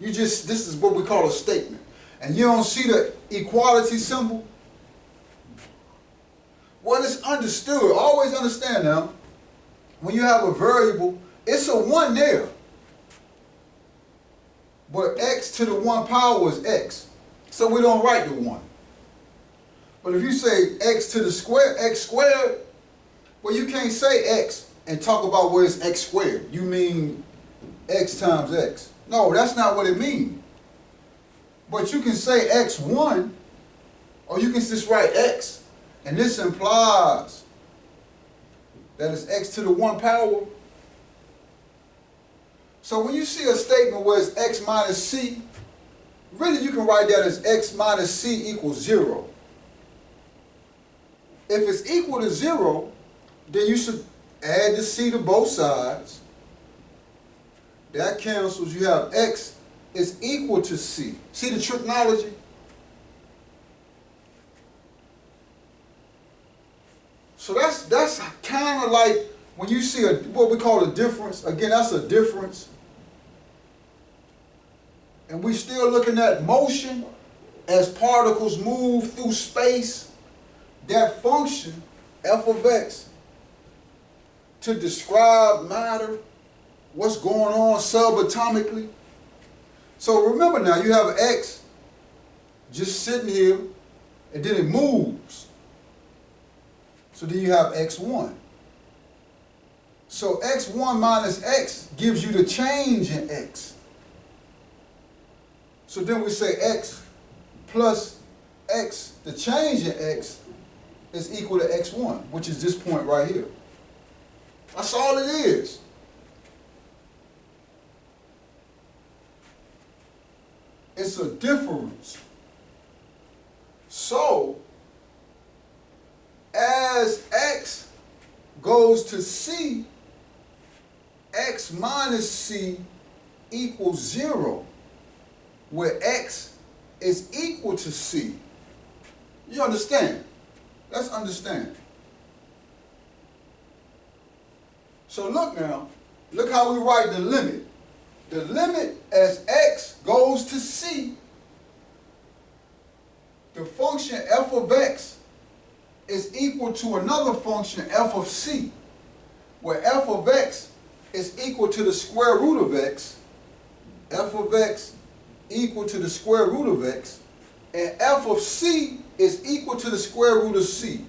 this is what we call a statement, and you don't see the equality symbol, well, it's understood. Always understand now, when you have a variable, it's a 1 there, but x to the 1 power is x, so we don't write the 1. But if you say x to the square, x squared, well, you can't say x and talk about where it's x squared. You mean x times x. No, that's not what it means. But you can say x1, or you can just write x, and this implies that it's x to the 1 power. So when you see a statement where it's x minus c, really you can write that as x minus c equals 0. If it's equal to 0, then you should add the c to both sides. That cancels. You have x is equal to c. See the trigonometry? So that's kind of like when you see what we call a difference. Again, that's a difference. And we still looking at motion as particles move through space. That function, f of x, to describe matter, what's going on subatomically. So remember now, you have x just sitting here, and then it moves. So then you have x1. So x1 minus x gives you the change in x. So then we say x plus x, the change in x, is equal to x1, which is this point right here. That's all it is. It's a difference. So, as x goes to c, x minus c equals 0, where x is equal to c. You understand? Let's understand. So look now, look how we write the limit. The limit as x goes to c, the function f of x is equal to another function f of c, where f of x is equal to the square root of x, f of x equal to the square root of x, and f of c is equal to the square root of c.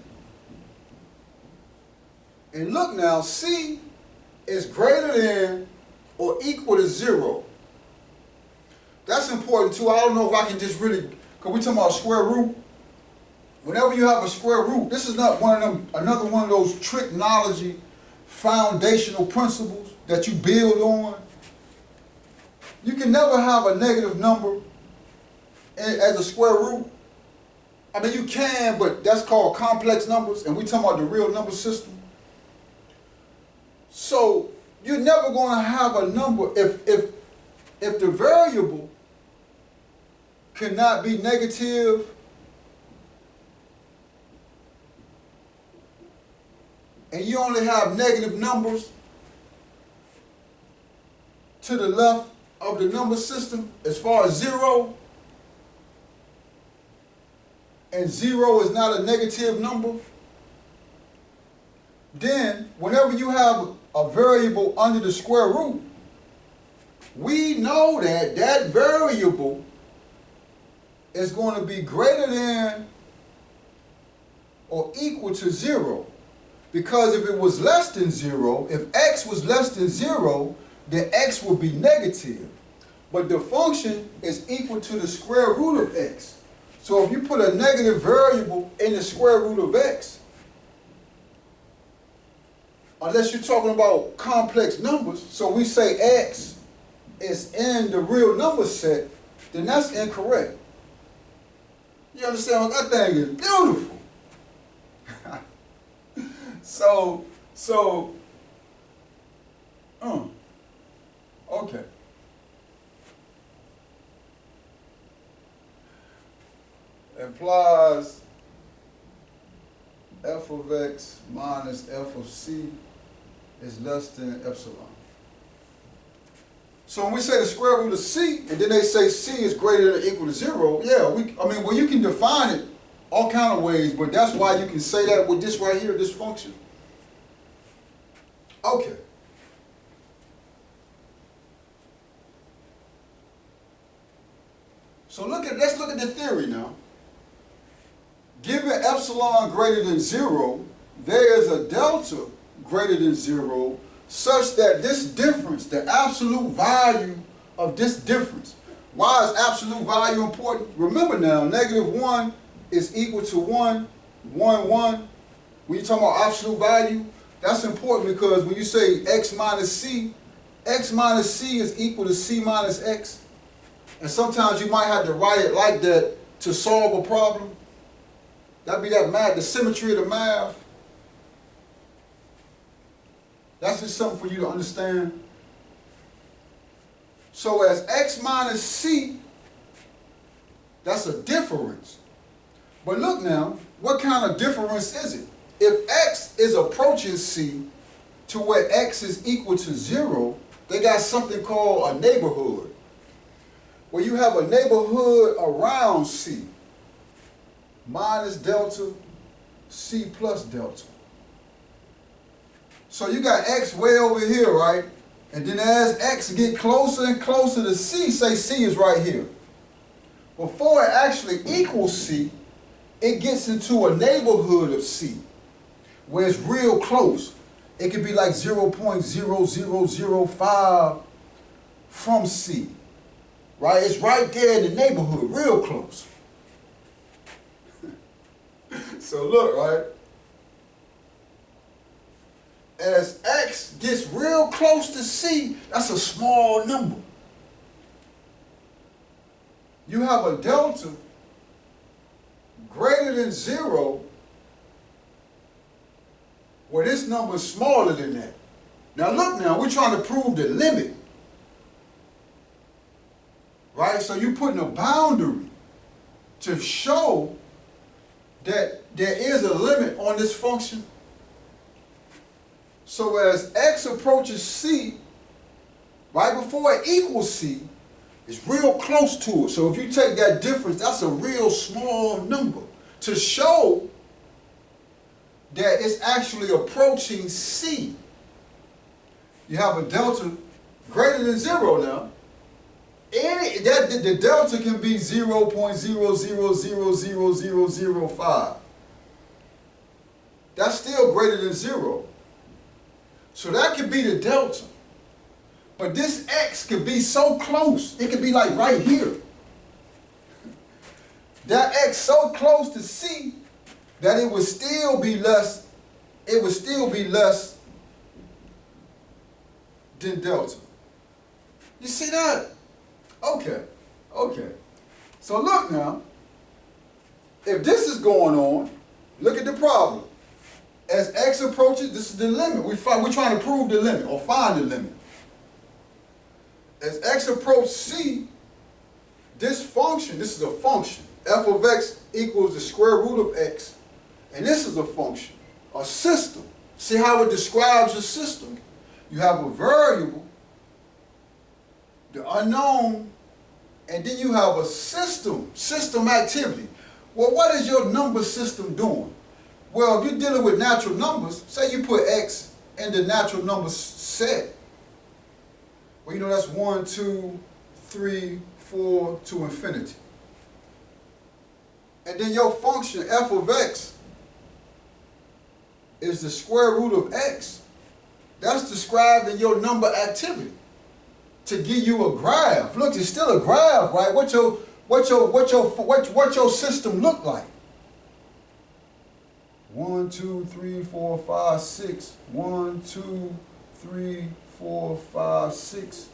And look now, c is greater than or equal to 0. That's important too. I don't know if I can just really, because we're talking about square root. Whenever you have a square root, this is not one of them, another one of those trigonometry foundational principles that you build on. You can never have a negative number as a square root. I mean, you can, but that's called complex numbers, and we're talking about the real number system. So you're never going to have a number if the variable cannot be negative and you only have negative numbers to the left of the number system as far as 0, and 0 is not a negative number, then whenever you have a variable under the square root, we know that that variable is going to be greater than or equal to 0. Because if it was less than 0, if x was less than 0, then x would be negative. But the function is equal to the square root of x. So if you put a negative variable in the square root of x, unless you're talking about complex numbers, so we say x is in the real number set, then that's incorrect. You understand? That thing is beautiful. Okay. Implies f of x minus f of c is less than epsilon. So when we say the square root of c, and then they say c is greater than or equal to 0, yeah, well, you can define it all kind of ways, but that's why you can say that with this right here, this function. Okay. So let's look at the theory now. Given epsilon greater than 0, there is a delta greater than 0 such that this difference, the absolute value of this difference. Why is absolute value important? Remember now, -1 is equal to 1, 1, 1. When you're talking about absolute value, that's important because when you say x minus c is equal to c minus x. And sometimes you might have to write it like that to solve a problem. That'd be that math, the symmetry of the math. That's just something for you to understand. So as x minus c, that's a difference. But look now, what kind of difference is it? if x is approaching c to where x is equal to 0, they got something called a neighborhood, where you have a neighborhood around c, minus delta, c plus delta. So you got x way over here, right? And then as x get closer and closer to c, say c is right here. Before it actually equals c, it gets into a neighborhood of c, where it's real close. It could be like 0.0005 from c, right? It's right there in the neighborhood, real close. So look, right? As x gets real close to c, that's a small number. You have a delta greater than 0, where this number is smaller than that. Now look now, we're trying to prove the limit. Right? So you're putting a boundary to show that there is a limit on this function. So as x approaches c, right before it equals c, it's real close to it. So if you take that difference, that's a real small number to show that it's actually approaching c. You have a delta greater than 0 now. The delta can be 0.000005. That's still greater than 0. So that could be the delta. But this x could be so close, it could be like right here. That x so close to c that it would still be less, than delta. You see that? Okay. So look now, if this is going on, look at the problem. As x approaches, this is the limit. We're trying to prove the limit or find the limit. As x approaches c, this function, this is a function, f of x equals the square root of x, and this is a function, a system. See how it describes a system? You have a variable, the unknown, and then you have a system activity. Well, what is your number system doing? Well, if you're dealing with natural numbers, say you put x in the natural number set. Well, you know that's 1, 2, 3, 4 to infinity. And then your function, f of x, is the square root of x. That's described in your number activity to give you a graph. Look, it's still a graph, right? What your system look like? 1, 2, 3, 4, 5, 6. 1, 2, 3, 4, 5, 6.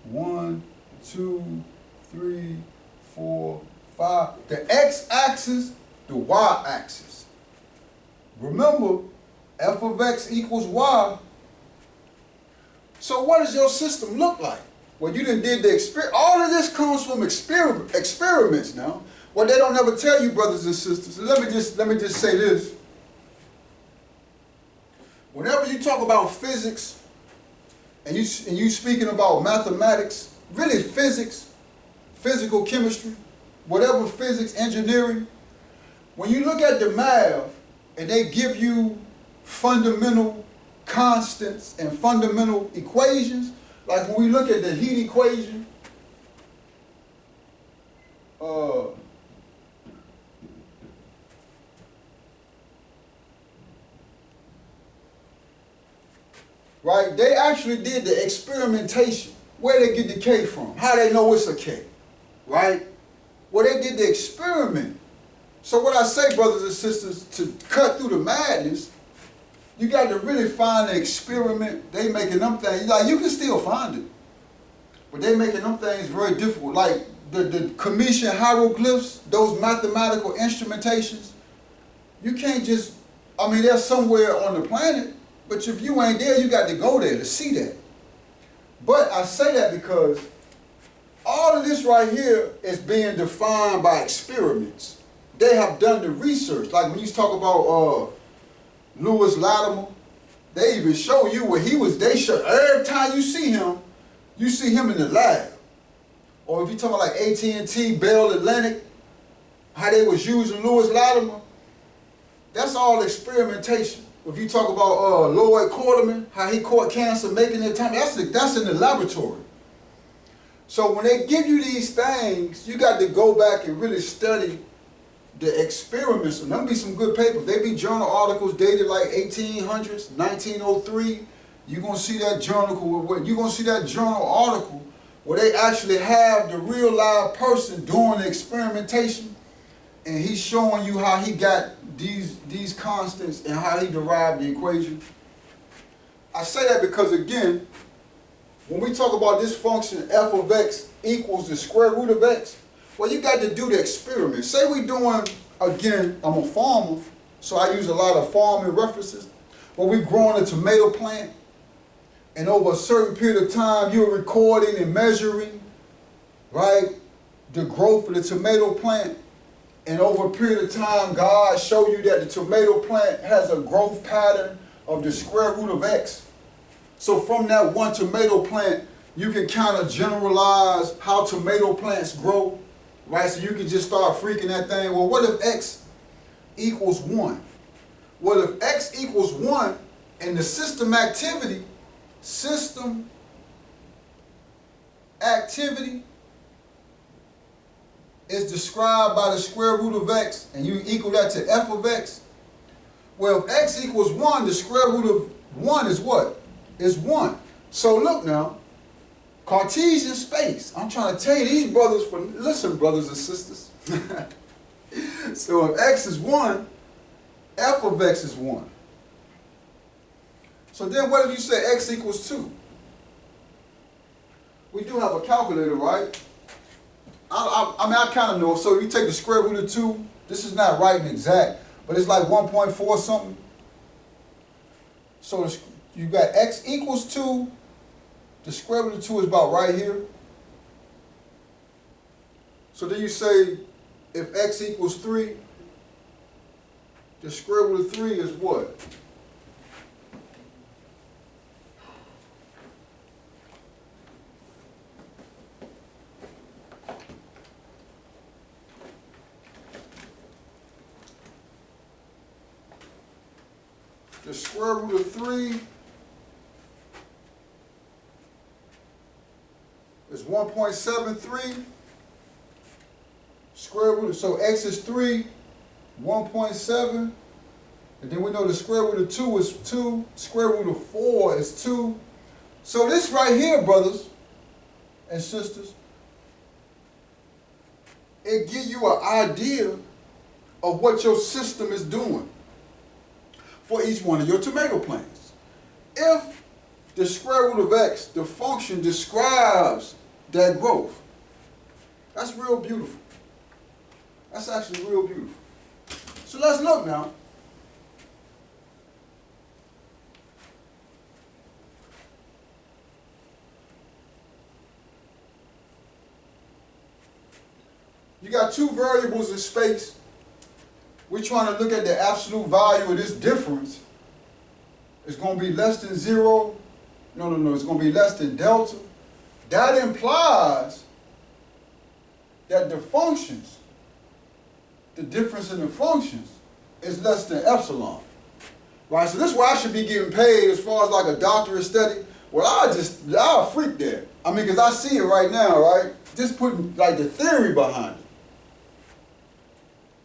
1, 2, 3, 4, 5. The x-axis, the y-axis. Remember, f of x equals y. So what does your system look like? Well, you done did the experiment. All of this comes from experiments now. What they don't ever tell you, brothers and sisters. Let me just say this. Whenever you talk about physics, and you speaking about mathematics, really physics, physical chemistry, whatever physics, engineering, when you look at the math and they give you fundamental constants and fundamental equations, like when we look at the heat equation, right? They actually did the experimentation. Where they get the K from? How they know it's a K, right? Well, they did the experiment. So what I say, brothers and sisters, to cut through the madness, you got to really find the experiment. They making them things, like you can still find it, but they making them things very difficult. Like the Commission hieroglyphs, those mathematical instrumentations, you can't just, I mean, they're somewhere on the planet, but if you ain't there, you got to go there to see that. But I say that because all of this right here is being defined by experiments. They have done the research. Like when you talk about Lewis Latimer. They even show you where he was. They show every time you see him in the lab. Or if you talk about like AT&T, Bell Atlantic, how they was using Lewis Latimer, that's all experimentation. If you talk about Lloyd Quarterman, how he caught cancer making it time, that's in the laboratory. So when they give you these things, you got to go back and really study the experiments. And there'll be some good papers. They be journal articles dated like 1800s, 1903. You're gonna see that journal article where they actually have the real live person doing the experimentation, and he's showing you how he got these constants and how he derived the equation. I say that because, again, when we talk about this function f of x equals the square root of x, well, you got to do the experiment. Say we're doing, again, I'm a farmer, so I use a lot of farming references. When we're growing a tomato plant, and over a certain period of time, you're recording and measuring, right, the growth of the tomato plant. And over a period of time, God showed you that the tomato plant has a growth pattern of the square root of x. So from that one tomato plant, you can kind of generalize how tomato plants grow, right? So you can just start freaking that thing. Well, what if x equals 1? Well, if x equals 1 and the system activity is described by the square root of x, and you equal that to f of x, well, if x equals 1, the square root of 1 is what? Is 1. So look now, Cartesian space. I'm trying to tell you, these brothers, listen, brothers and sisters. So if x is 1, f of x is 1. So then what if you say x equals 2? We do have a calculator, right? I mean, I kind of know. So if you take the square root of 2, this is not right and exact, but it's like 1.4 something. So you got x equals 2. The square root of 2 is about right here. So then you say if x equals 3, the square root of 3 is what? The square root of 3 is 1.73. Square root of, so x is 3, 1.7. And then we know the square root of 2 is 2. Square root of 4 is 2. So this right here, brothers and sisters, it gives you an idea of what your system is doing for each one of your tomato plants. If the square root of x, the function, describes that growth, that's real beautiful. That's actually real beautiful. So let's look now. You got two variables in space. We're trying to look at the absolute value of this difference. It's going to be less than 0. No, it's going to be less than delta. That implies that the functions, the difference in the functions, is less than epsilon. Right? So this is why I should be getting paid as far as like a doctorate study. Well, I'll freak there. I mean, because I see it right now, right? Just putting like the theory behind it.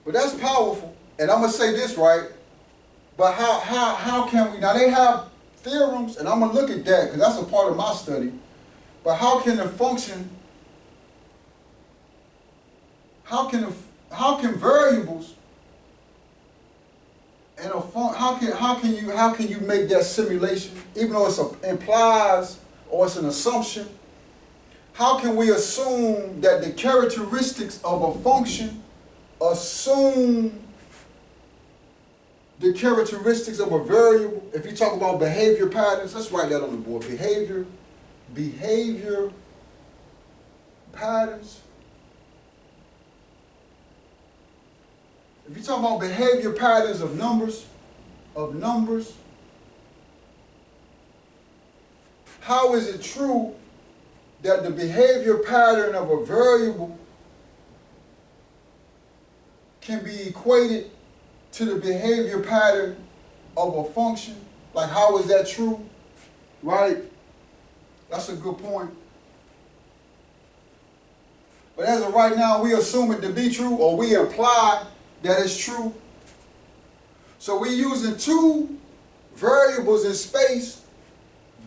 But that's powerful. And I'm going to say this, right? But how can we, now they have theorems, and I'm going to look at that because that's a part of my study. But how can the function, how can variables and how can you make that simulation, even though it's implies or it's an assumption? How can we assume that the characteristics of a function assume the characteristics of a variable? If you talk about behavior patterns, let's write that on the board. Behavior patterns. If you talk about behavior patterns of numbers, of numbers, how is it true that the behavior pattern of a variable can be equated to the behavior pattern of a function? Like, how is that true? Right? That's a good point. But as of right now, we assume it to be true, or we imply that it's true. So we're using two variables in space,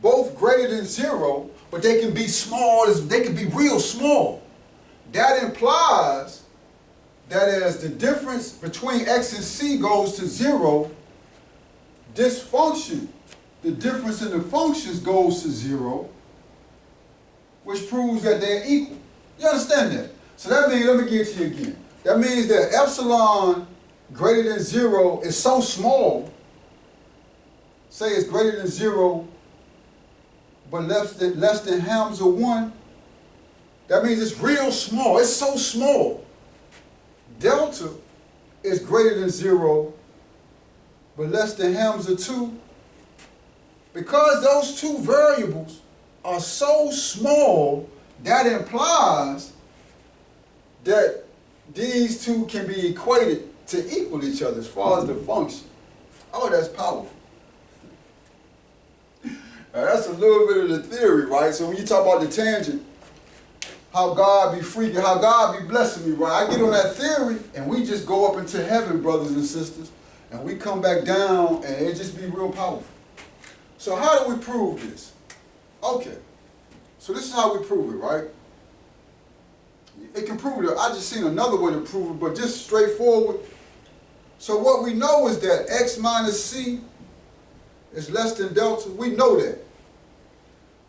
both greater than 0, but they can be small, they can be real small. That implies that as the difference between x and c goes to 0, this function, the difference in the functions goes to 0, which proves that they're equal. You understand that? So that means, let me give it to you again. That means that epsilon greater than 0 is so small, say it's greater than 0, but less than Hamza 1, that means it's real small. It's so small. Delta is greater than 0, but less than Hamza 2. Because those two variables are so small, that implies that these two can be equated to equal each other as far as the function. Oh, that's powerful. Now, that's a little bit of the theory, right? So when you talk about the tangent, how God be freaking, how God be blessing me, right? I get on that theory, and we just go up into heaven, brothers and sisters, and we come back down, and it just be real powerful. So how do we prove this? Okay. So this is how we prove it, right? It can prove it. I just seen another way to prove it, but just straightforward. So what we know is that x minus c is less than delta. We know that.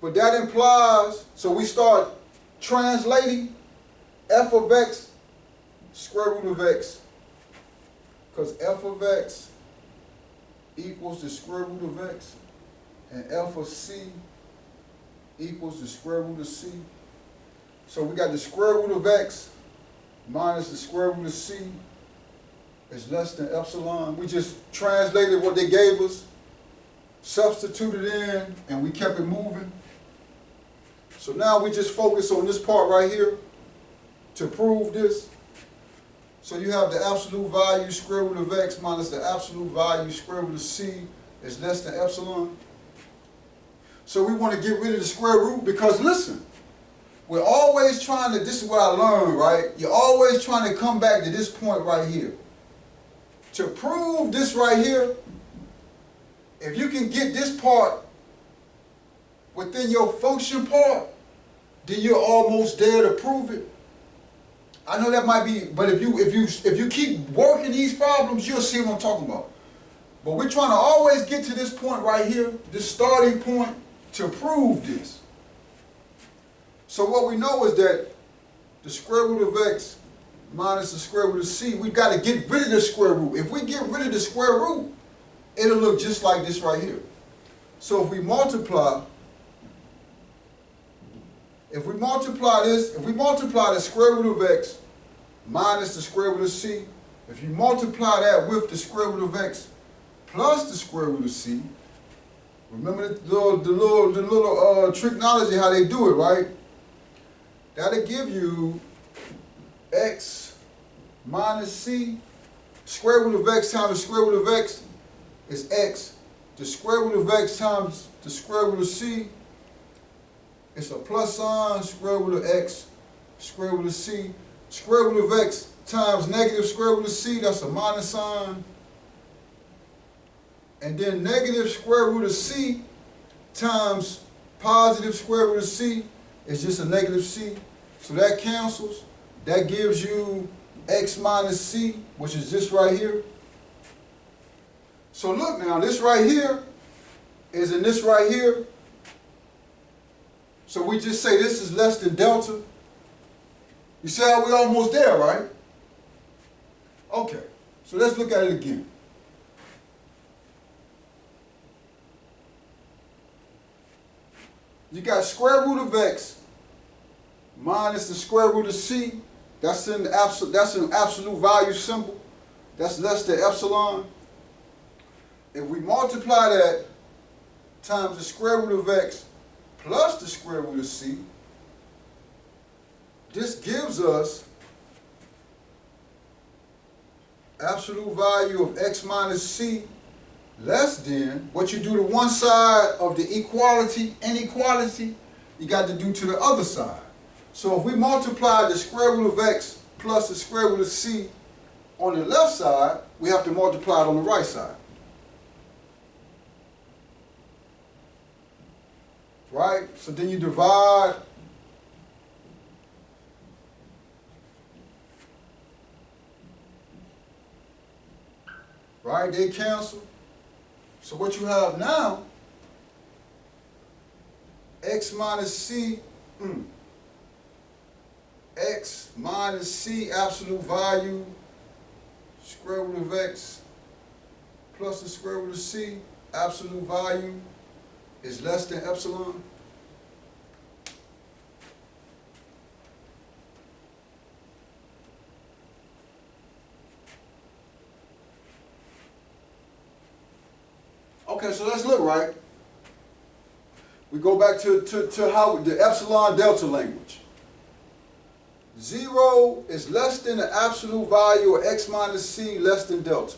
But that implies, so we start translating f of x, square root of x. Because f of x equals the square root of x, and f of c equals the square root of c. So we got the square root of x minus the square root of c is less than epsilon. We just translated what they gave us, substituted in, and we kept it moving. So now we just focus on this part right here to prove this. So you have the absolute value square root of x minus the absolute value square root of c is less than epsilon. So we want to get rid of the square root because, listen, we're always trying to, this is what I learned, right? You're always trying to come back to this point right here. To prove this right here, if you can get this part within your function part, then you're almost there to prove it. I know that might be, but if you keep working these problems, you'll see what I'm talking about. But we're trying to always get to this point right here, this starting point, to prove this. So what we know is that the square root of x minus the square root of c, we've got to get rid of the square root. If we get rid of the square root, it'll look just like this right here. So if we multiply this, if we multiply the square root of x minus the square root of c, if you multiply that with the square root of x plus the square root of c, remember the little trigonometry, how they do it, right? That'll give you x minus c. Square root of x times the square root of x is x. The square root of x times the square root of c, it's a plus sign, square root of x, square root of c. Square root of x times negative square root of c, that's a minus sign. And then negative square root of c times positive square root of c is just a negative c. So that cancels. That gives you x minus c, which is this right here. So look now, this right here is in this right here. So we just say this is less than delta. You see how we're almost there, right? Okay, so let's look at it again. You got square root of x minus the square root of c. That's an absolute value symbol. That's less than epsilon. if we multiply that times the square root of x plus the square root of c, this gives us absolute value of x minus c less than what you do to one side of the inequality, you got to do to the other side. So if we multiply the square root of x plus the square root of c on the left side, we have to multiply it on the right side. Right? So then you divide right? They cancel. So what you have now, x minus c, x minus c absolute value, square root of x plus the square root of c absolute value is less than epsilon. Okay, so let's look, right? We go back to how the epsilon delta language. 0 is less than the absolute value of x minus c less than delta.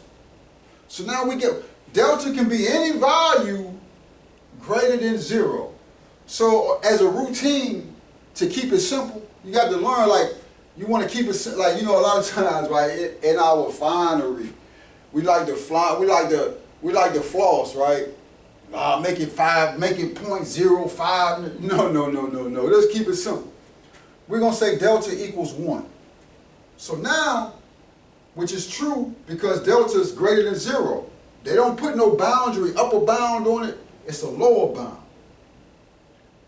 So now we get, delta can be any value greater than 0. So as a routine, to keep it simple, you got to learn, like, you want to keep it, like, you know, a lot of times, right, in our finery, we like to fly, we like to floss, right? Make it 0.05. No. Let's keep it simple. We're going to say delta equals 1. So now, which is true because delta is greater than 0. They don't put no boundary, upper bound on it. It's a lower bound.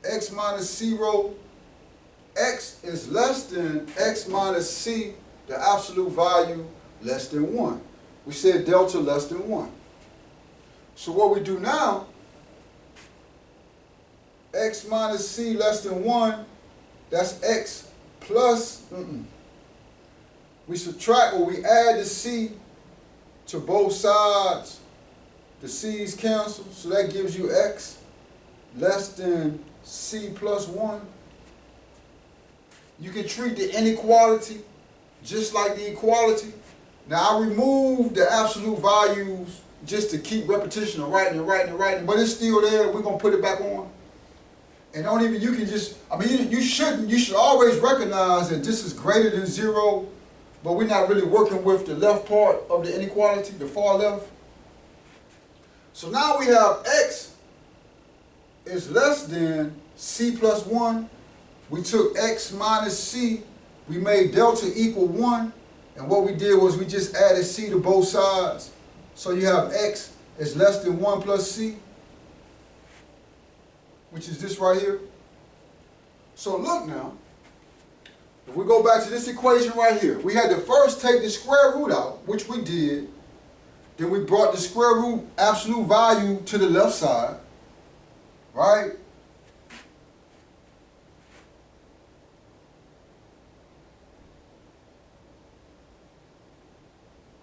X minus 0, x is less than x minus c, the absolute value less than 1. We said delta less than 1. So what we do now, x minus c less than 1, that's x plus, we subtract or we add the c to both sides. The c's cancel, so that gives you x less than c plus 1. You can treat the inequality just like the equality. Now I remove the absolute values just to keep repetition of writing, but it's still there. We're going to put it back on. And don't even, you can just, I mean, you should always recognize that this is greater than 0, but we're not really working with the left part of the inequality, the far left. So now we have x is less than c plus 1. We took x minus c, we made delta equal 1, and what we did was we just added c to both sides. So you have x is less than 1 plus c, which is this right here. So look now, if we go back to this equation right here, we had to first take the square root out, which we did. Then we brought the square root absolute value to the left side, right?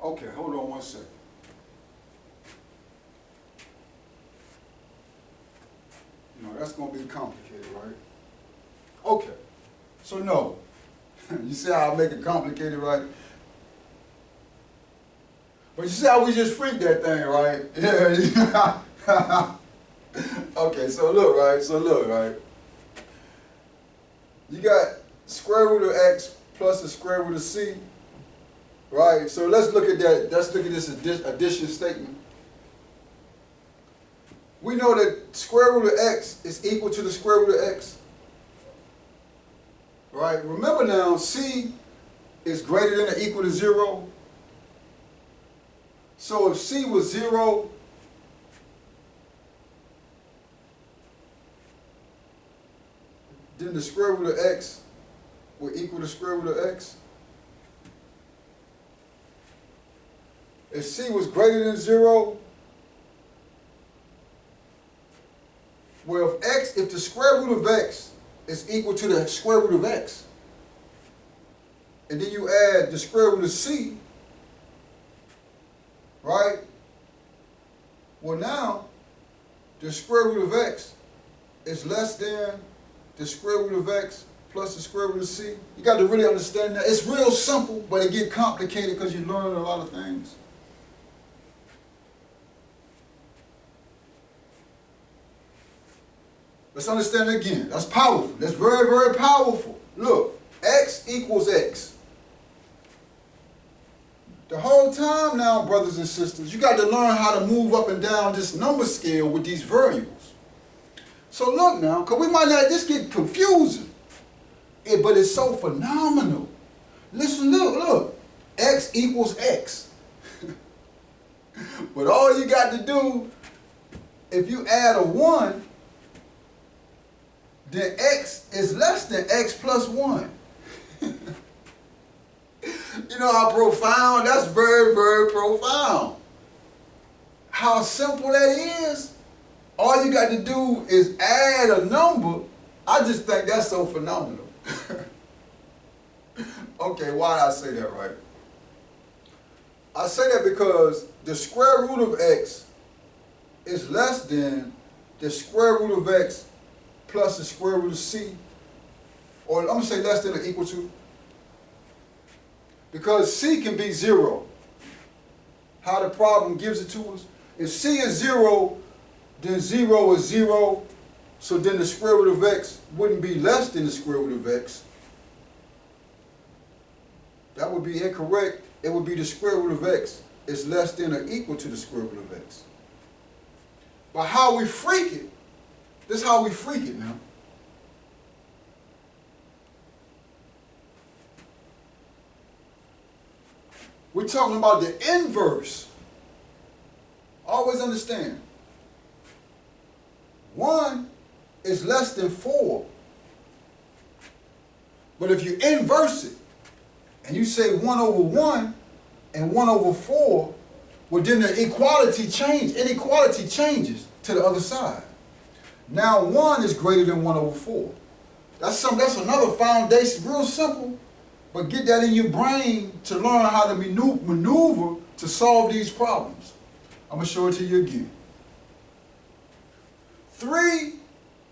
Okay, hold on one second. No, that's going to be complicated, right? Okay, so no. You see how I make it complicated, right? But you see how we just freaked that thing, right? Yeah. Okay, so look, right? You got square root of x plus the square root of c, right? So let's look at that. Let's look at this addition statement. We know that square root of x is equal to the square root of x. Right? Remember now, c is greater than or equal to 0. So if c was 0, then the square root of x will equal the square root of x. If c was greater than 0, well, if the square root of x is equal to the square root of x, and then you add the square root of c, right? Well, now, the square root of x is less than the square root of x plus the square root of c. You got to really understand that. It's real simple, but it gets complicated because you learn a lot of things. Let's understand it again. That's powerful. That's very, very powerful. Look, x equals x. The whole time now, brothers and sisters, you got to learn how to move up and down this number scale with these variables. So look now, because we might not, this get confusing, but it's so phenomenal. Listen, look, x equals x. But all you got to do, if you add a 1, then x is less than x plus 1. You know how profound? That's very, very profound. How simple that is. All you got to do is add a number. I just think that's so phenomenal. Okay, why did I say that, right? I say that because the square root of x is less than the square root of x plus the square root of c. Or I'm going to say less than or equal to. Because c can be 0. How the problem gives it to us. If c is 0, then 0 is 0. So then the square root of x wouldn't be less than the square root of x. That would be incorrect. It would be the square root of x is less than or equal to the square root of x. But how we freak it, this is how we freak it now. We're talking about the inverse. Always understand. 1 is less than 4. But if you inverse it, and you say 1 over 1 and 1 over 4, well then the inequality changes to the other side. Now 1 is greater than 1 over 4. That's another foundation, real simple. But get that in your brain to learn how to maneuver to solve these problems. I'm going to show it to you again. 3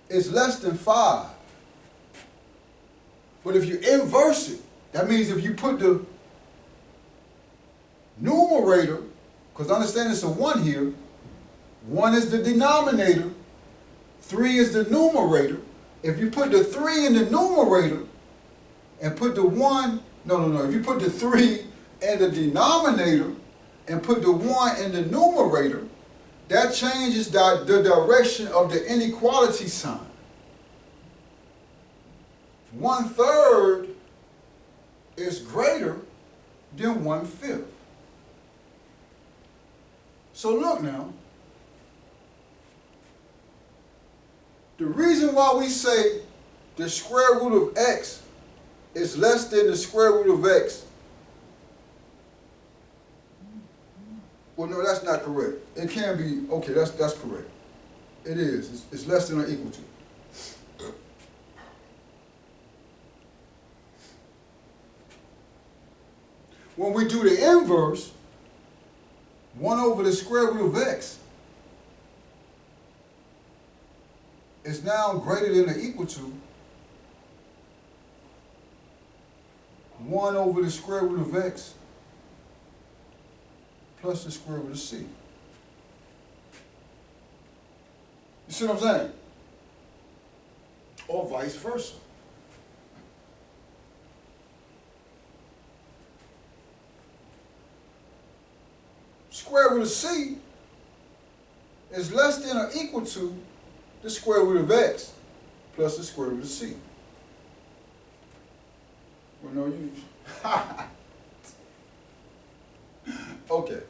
is less than 5. But if you inverse it, that means if you put the numerator, because understand it's a 1 here, 1 is the denominator, 3 is the numerator. If you put the 3 in the numerator, and put the 1, if you put the 3 in the denominator and put the 1 in the numerator, that changes the direction of the inequality sign. 1/3 is greater than 1/5. So look now, the reason why we say the square root of x is less than the square root of x. Well, no, that's not correct. It can be, okay, that's correct. It is. It's less than or equal to. When we do the inverse, 1 over the square root of x is now greater than or equal to 1 over the square root of x plus the square root of c. You see what I'm saying? Or vice versa. Square root of c is less than or equal to the square root of x plus the square root of c. Well, no use. Okay.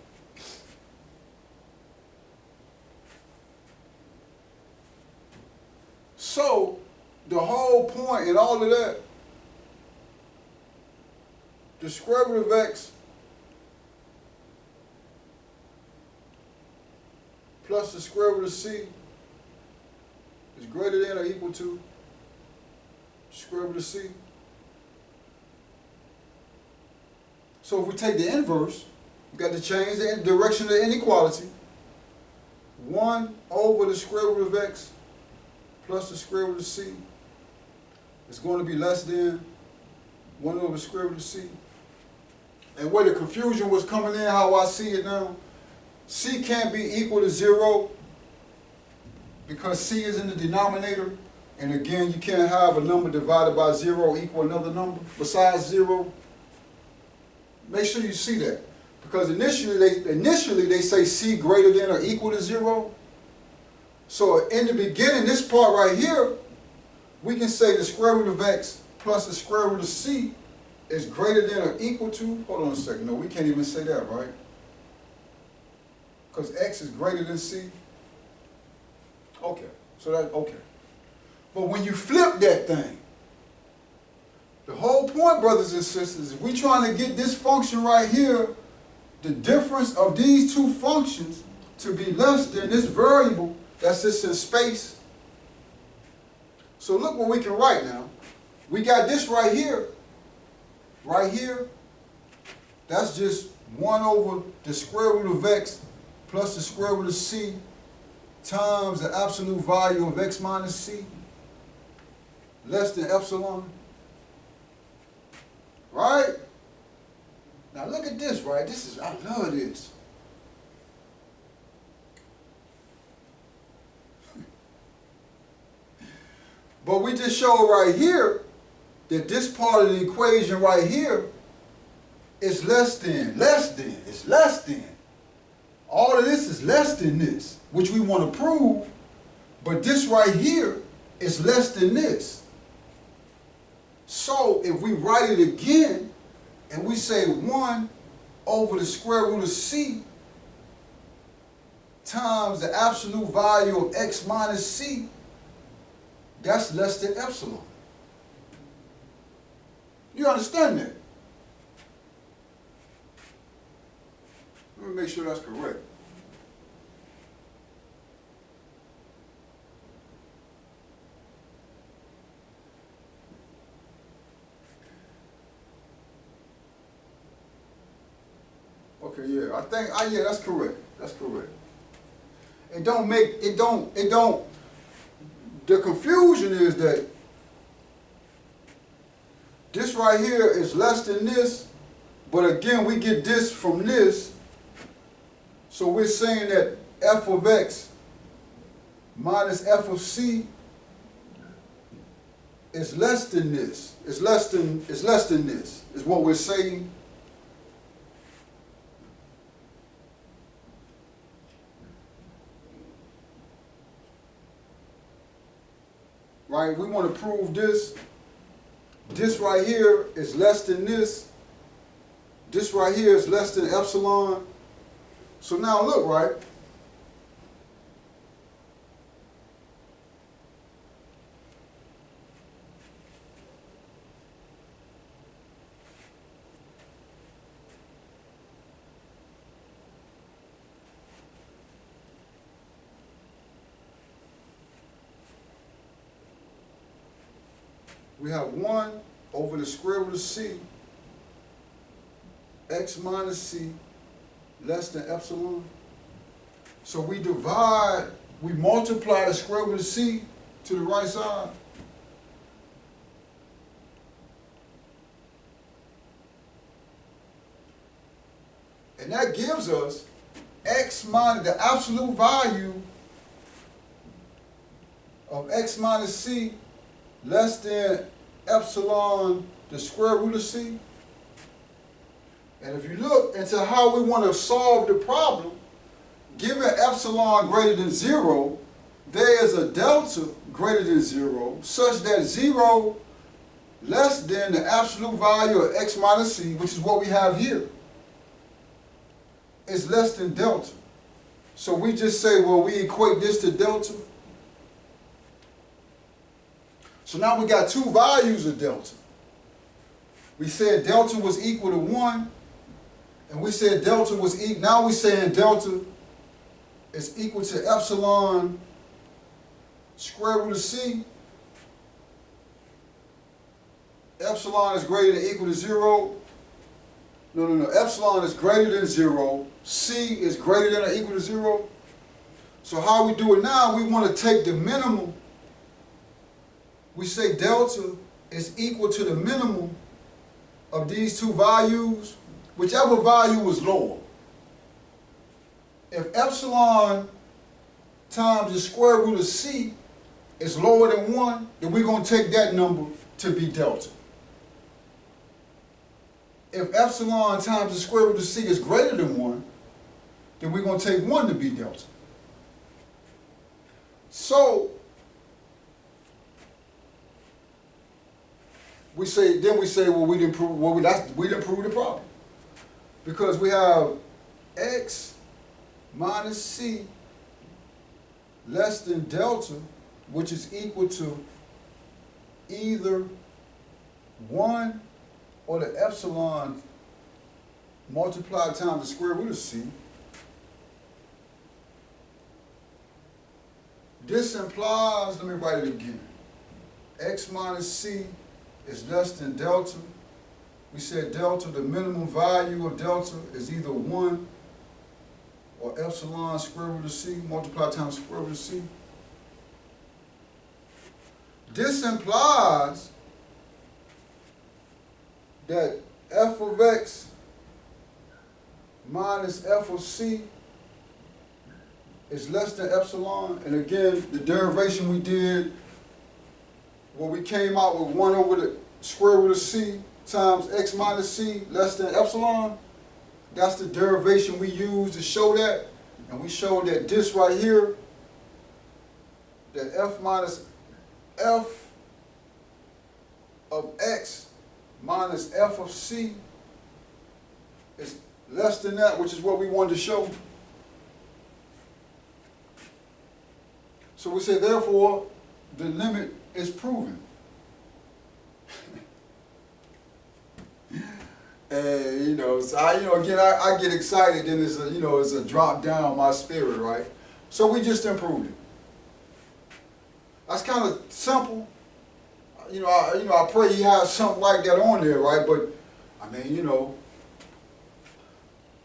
So, the whole point in all of that, the square root of x plus the square root of c is greater than or equal to the square root of c. So if we take the inverse, we got to change the direction of the inequality. 1 over the square root of x plus the square root of c is going to be less than 1 over the square root of c. And where the confusion was coming in, how I see it now, c can't be equal to 0 because c is in the denominator. And again, you can't have a number divided by 0 equal another number besides 0. Make sure you see that. Because initially they say c greater than or equal to 0. So in the beginning, this part right here, we can say the square root of x plus the square root of c is greater than or equal to, hold on a second, no, we can't even say that, right? Because x is greater than c. Okay, so that, okay. But when you flip that thing, the whole point, brothers and sisters, is we trying to get this function right here, the difference of these two functions, to be less than this variable that's just in space. So look what we can write now. We got this right here. Right here, that's just 1 over the square root of x plus the square root of c times the absolute value of x minus c less than epsilon. Right? Now look at this, right? This is, I love this. But we just showed right here that this part of the equation right here is less than. It's less than. All of this is less than this, which we want to prove, but this right here is less than this. So if we write it again, and we say 1 over the square root of c times the absolute value of x minus c, that's less than epsilon. You understand that? Let me make sure that's correct. Okay, yeah, I think, yeah, that's correct. That's correct. The confusion is that this right here is less than this, but again, we get this from this. So we're saying that f of x minus f of c is less than this. It's less than this, is what we're saying. Right? We want to prove this. This right here is less than this. This right here is less than epsilon. So now look, right? We have 1 over the square root of c, x minus c, less than epsilon. So we multiply the square root of c to the right side. And that gives us x minus, the absolute value of x minus c less than epsilon, the square root of c. And if you look into how we want to solve the problem, given epsilon greater than 0, there is a delta greater than 0, such that 0 less than the absolute value of x minus c, which is what we have here, is less than delta. So we just say, well, we equate this to delta. So now we got two values of delta. We said delta was equal to 1, and we said delta was equal, now we're saying delta is equal to epsilon square root of c. Epsilon is greater than or equal to 0. No. Epsilon is greater than 0. C is greater than or equal to 0. So how we do it now, we want to take the minimum. We say delta is equal to the minimum of these two values, whichever value is lower. If epsilon times the square root of c is lower than 1, then we're going to take that number to be delta. If epsilon times the square root of c is greater than 1, then we're going to take 1 to be delta. So we say, well, we didn't prove, we didn't prove the problem, because we have x minus c less than delta, which is equal to either 1 or the epsilon multiplied times the square root of c. This implies, let me write it again, x minus c is less than delta. We said delta, the minimum value of delta is either 1 or epsilon square root of c multiplied times square root of c. This implies that f of x minus f of c is less than epsilon. And again, the derivation we did, where we came out with 1 over the square root of c times x minus c less than epsilon, that's the derivation we used to show that. And we showed that this right here, that f minus f of x minus f of c is less than that, which is what we wanted to show. So we say, therefore, the limit is proven. And, you know, so I get excited, and it's a drop down my spirit, right? So we just improved it. That's kind of simple. I pray you have something like that on there, right? But, I mean,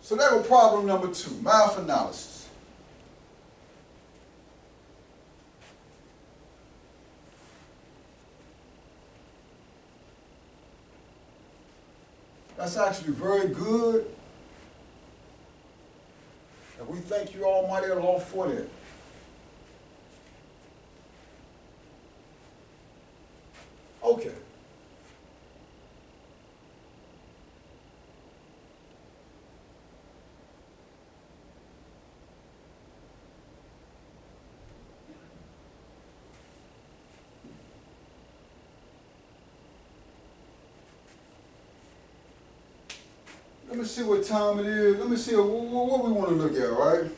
so that was problem number 2, math analysis. That's actually very good. And we thank you, Almighty Allah, for that. Okay. Let me see what time it is. Let me see what we want to look at, right?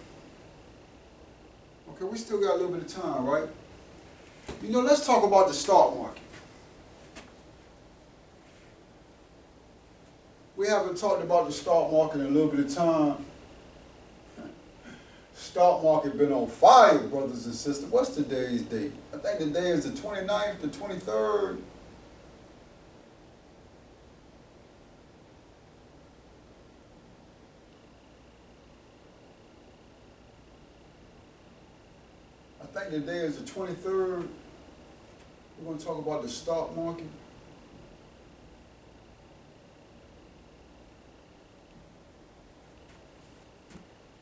Okay, we still got a little bit of time, right? Let's talk about the stock market. We haven't talked about the stock market in a little bit of time. Stock market been on fire, brothers and sisters. What's today's date? I think today is the 29th, the 23rd. I think today is the 23rd. We're going to talk about the stock market.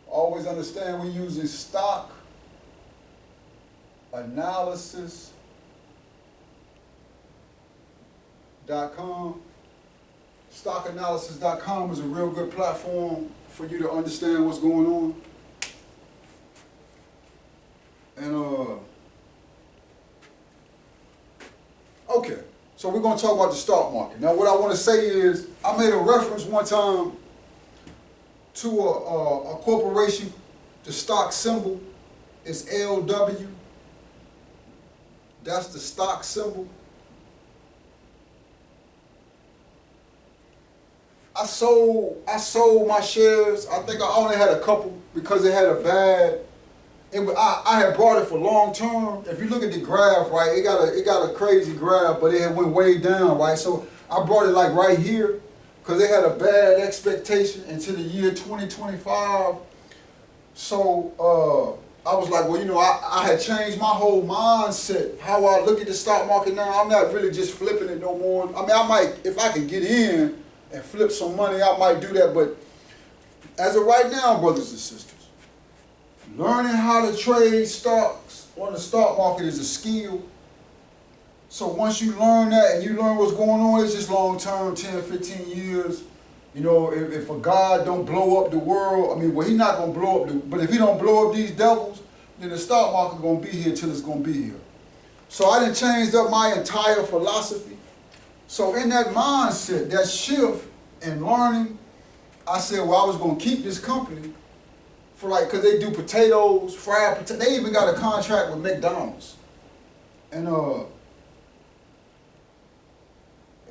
Always understand we're using stock analysis.com. Stockanalysis.com is a real good platform for you to understand what's going on. And okay, so we're going to talk about the stock market. Now, what I want to say is, I made a reference one time to a corporation. The stock symbol is LW. That's the stock symbol. I sold my shares. I think I only had a couple because it had a bad. I had brought it for long term. If you look at the graph, right, it got a crazy graph, but it had went way down, right? So I brought it like right here because it had a bad expectation into the year 2025. So I was like, well, you know, I had changed my whole mindset, how I look at the stock market now. I'm not really just flipping it no more. I mean, I might, if I can get in and flip some money, I might do that. But as of right now, brothers and sisters, learning how to trade stocks on the stock market is a skill. So once you learn that and you learn what's going on, it's just long term, 10, 15 years. You know, if a God don't blow up the world, I mean, well, he's not going to blow up, but if he don't blow up these devils, then the stock market going to be here till it's going to be here. So I done changed up my entire philosophy. So in that mindset, that shift and learning, I said, well, I was going to keep this company for like, because they do potatoes, fried potatoes. They even got a contract with McDonald's. And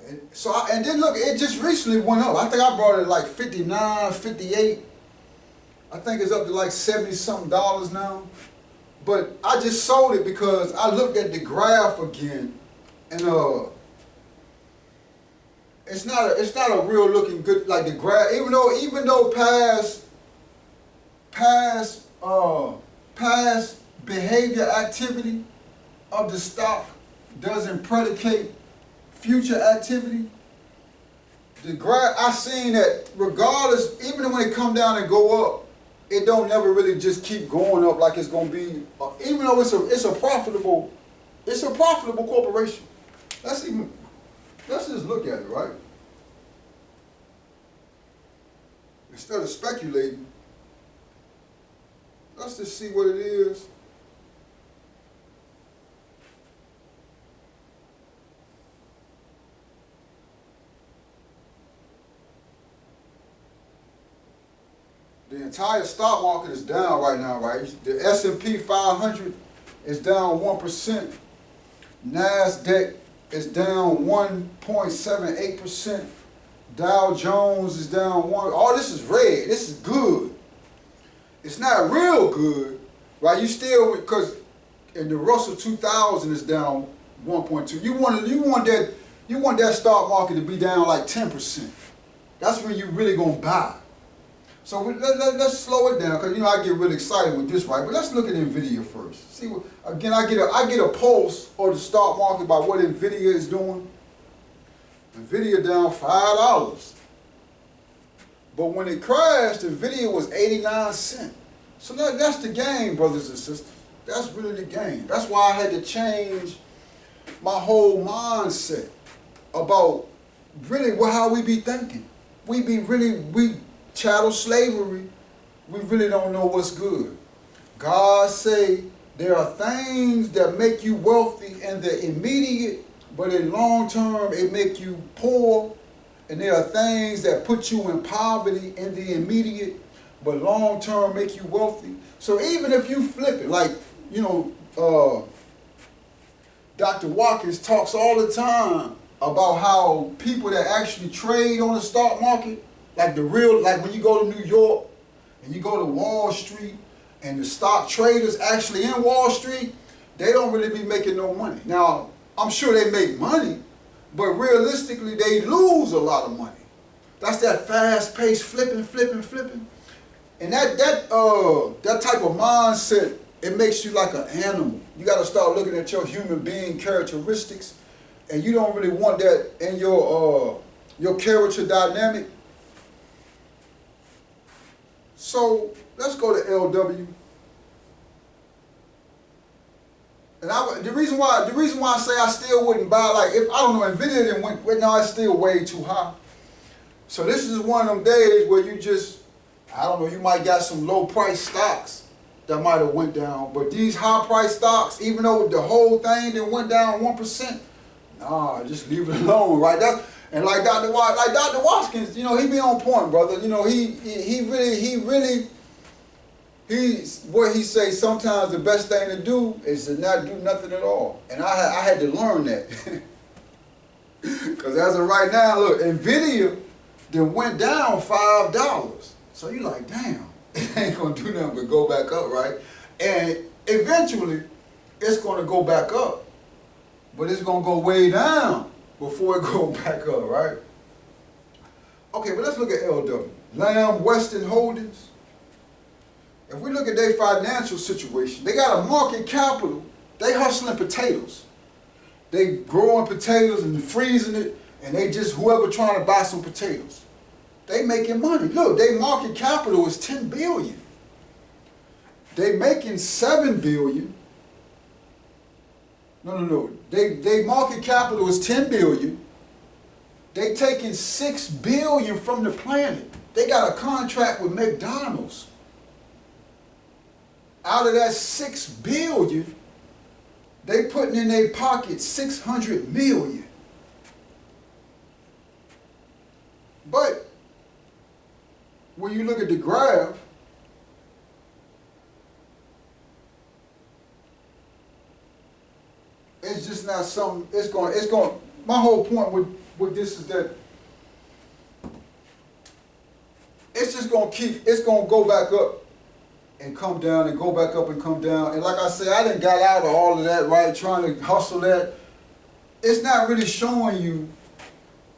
and then look, it just recently went up. I think I bought it like 59, 58. I think it's up to like 70-something dollars now. But I just sold it because I looked at the graph again, and it's not a real looking good, like the graph. Even though past behavior activity of the stock doesn't predicate future activity, the graph, I seen that regardless, even when it come down and go up, it don't never really just keep going up like it's gonna be. Even though it's a profitable corporation. Let's just look at it, right? Instead of speculating, let's just see what it is. The entire stock market is down right now, right? The S&P 500 is down 1%. NASDAQ is down 1.78%. Dow Jones is down 1. All this is red. This is good. It's not real good, right? You still, because in the Russell 2000 is down 1.2. You want that stock market to be down like 10%. That's when you really gonna buy. So let's slow it down, because you know I get really excited with this, right? But let's look at NVIDIA first. See what, again, I get a pulse of the stock market by what NVIDIA is doing. NVIDIA down $5. But when it crashed, NVIDIA was 89 cents. So that's the game, brothers and sisters. That's really the game. That's why I had to change my whole mindset about really how we be thinking. We chattel slavery, we really don't know what's good. God say there are things that make you wealthy in the immediate, but in long term it make you poor. And there are things that put you in poverty in the immediate, but long term make you wealthy. So even if you flip it, like, you know, Dr. Watkins talks all the time about how people that actually trade on the stock market, like when you go to New York and you go to Wall Street and the stock traders actually in Wall Street, they don't really be making no money. Now, I'm sure they make money, but realistically they lose a lot of money. That's that fast-paced flipping. And that type of mindset, it makes you like an animal. You got to start looking at your human being characteristics, and you don't really want that in your character dynamic. So let's go to LW. And the reason why I say I still wouldn't buy, like, if I don't know, NVIDIA didn't went, no, it's still way too high. So this is one of them days where you just, I don't know, you might got some low price stocks that might have went down, but these high price stocks, even though the whole thing that went down 1%, nah, just leave it alone, right? And like Dr. Watkins, you know, he be on point, brother. You know, what he say, sometimes the best thing to do is to not do nothing at all. And I had to learn that. Because as of right now, look, NVIDIA then went down $5. So you're like, damn, it ain't going to do nothing but go back up, right? And eventually, it's going to go back up. But it's going to go way down before it go back up, right? Okay, but let's look at LW. Lamb Weston Holdings. if we look at their financial situation, they got a market capital. They hustling potatoes. They growing potatoes and freezing it, and they just whoever trying to buy some potatoes. They making money. Look, their market capital is 10 billion. They making 7 billion. No. They market capital is 10 billion. They taking 6 billion from the planet. They got a contract with McDonald's. Out of that 6 billion, they putting in their pocket 600 million. But when you look at the graph, it's just not something, it's going, my whole point with this is that it's just going to it's going to go back up and come down and go back up and come down. And like I said, I done got out of all of that, right, trying to hustle that. It's not really showing you,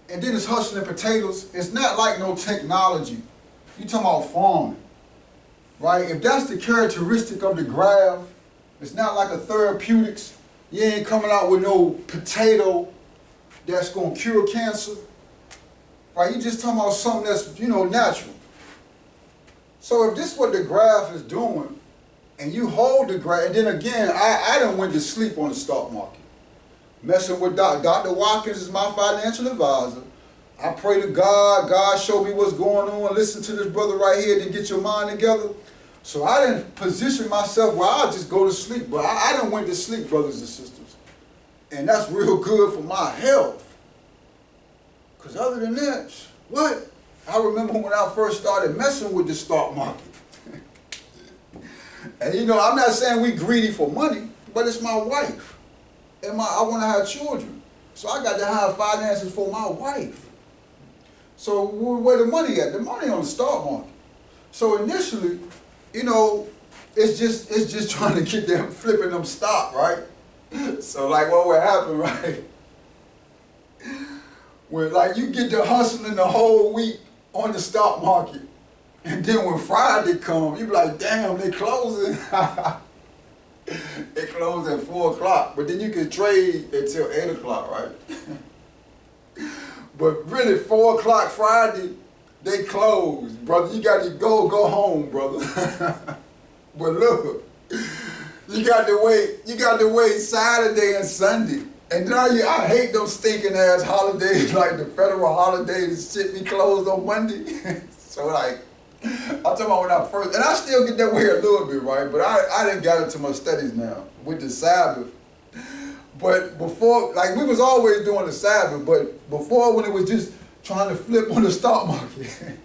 and then it's hustling potatoes. It's not like no technology. You talking about farming, right? If that's the characteristic of the graph, it's not like a therapeutics. You ain't coming out with no potato that's going to cure cancer, right? You just talking about something that's, natural. So if this is what the graph is doing, and you hold the graph, and then again, I done went to sleep on the stock market. Messing with Dr. Watkins is my financial advisor. I pray to God, God show me what's going on, listen to this brother right here to get your mind together. So I didn't position myself where I'll just go to sleep, but I done went to sleep, brothers and sisters. And that's real good for my health. Because other than that, what? I remember when I first started messing with the stock market. And I'm not saying we greedy for money, but it's my wife. And I want to have children. So I got to have finances for my wife. So where the money at? The money on the stock market. So initially, it's just trying to get them flipping them stock, right? So like what would happen, right? Where like you get to hustling the whole week on the stock market, and then when Friday comes, you be like, damn, they closing. They close at 4 o'clock, but then you can trade until 8 o'clock, right? But really 4 o'clock Friday, they close, brother. You got to go home, brother. But look, you got to wait Saturday and Sunday. And now I hate those stinking ass holidays like the federal holidays, shit be closed on Monday. So like, I'm talking about when I first, and I still get that way a little bit, right? But I didn't get into my studies now with the Sabbath. But before, like we was always doing the Sabbath, but before when it was just trying to flip on the stock market,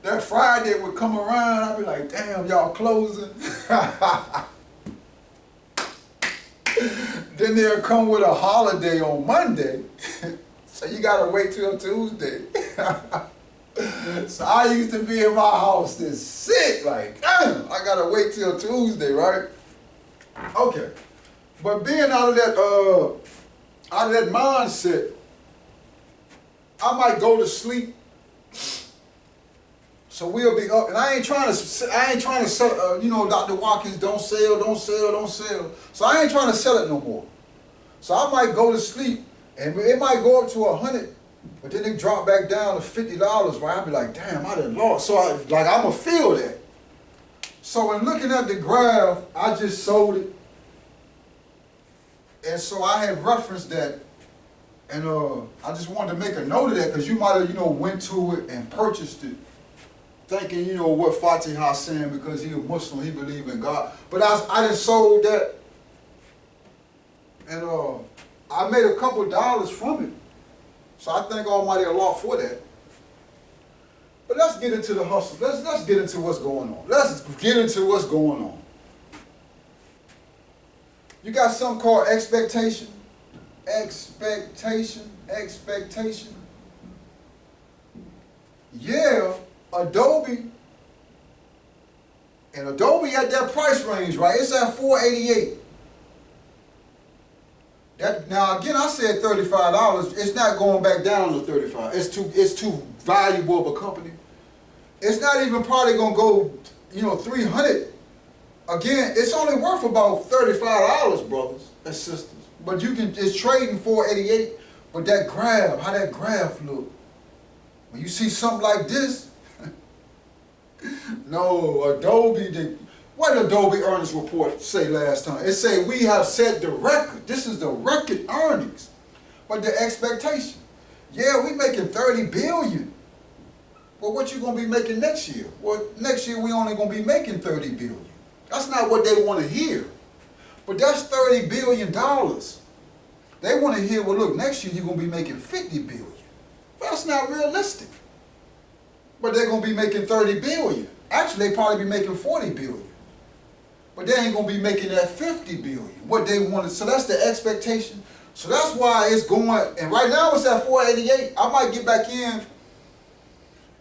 that Friday would come around, I'd be like, damn, y'all closing. Then they'll come with a holiday on Monday, so you gotta wait till Tuesday. So I used to be in my house this sick, like, damn, I gotta wait till Tuesday, right? Okay, but being out of that mindset, I might go to sleep. So we'll be up, and I ain't trying to sell, Dr. Watkins, don't sell. So I ain't trying to sell it no more. So I might go to sleep, and it might go up to 100, but then it drop back down to $50, right? I'll be like, damn, I done lost. So I'm going to feel that. So in looking at the graph, I just sold it. And so I had referenced that, and I just wanted to make a note of that, because you might have, went to it and purchased it, thinking, what Fatih Hassan, because he a Muslim, he believe in God. But I just sold that, and I made a couple dollars from it. So I thank Almighty Allah for that. But let's get into the hustle. Let's get into what's going on. Let's get into what's going on. You got something called expectation. Expectation. Yeah. Adobe at that price range, right? It's at $488. Now again, I said $35. It's not going back down to $35. It's too valuable of a company. It's not even probably gonna go, you know, 300, again, it's only worth about $35, brothers and sisters. But you can, it's trading 488. But that graph, how that graph look, when you see something like this, no, Adobe, what did Adobe earnings report say last time? It say we have set the record. This is the record earnings. But the expectation, yeah, we making 30 billion. Well, what you gonna be making next year? Well, next year we only gonna be making 30 billion. That's not what they want to hear. But that's $30 billion. They want to hear, well, look, next year you're gonna be making 50 billion. Well, that's not realistic. But they're gonna be making 30 billion. Actually, they probably be making 40 billion. But they ain't gonna be making that 50 billion. What they wanted, so that's the expectation. So that's why it's going, and right now it's at 488. I might get back in.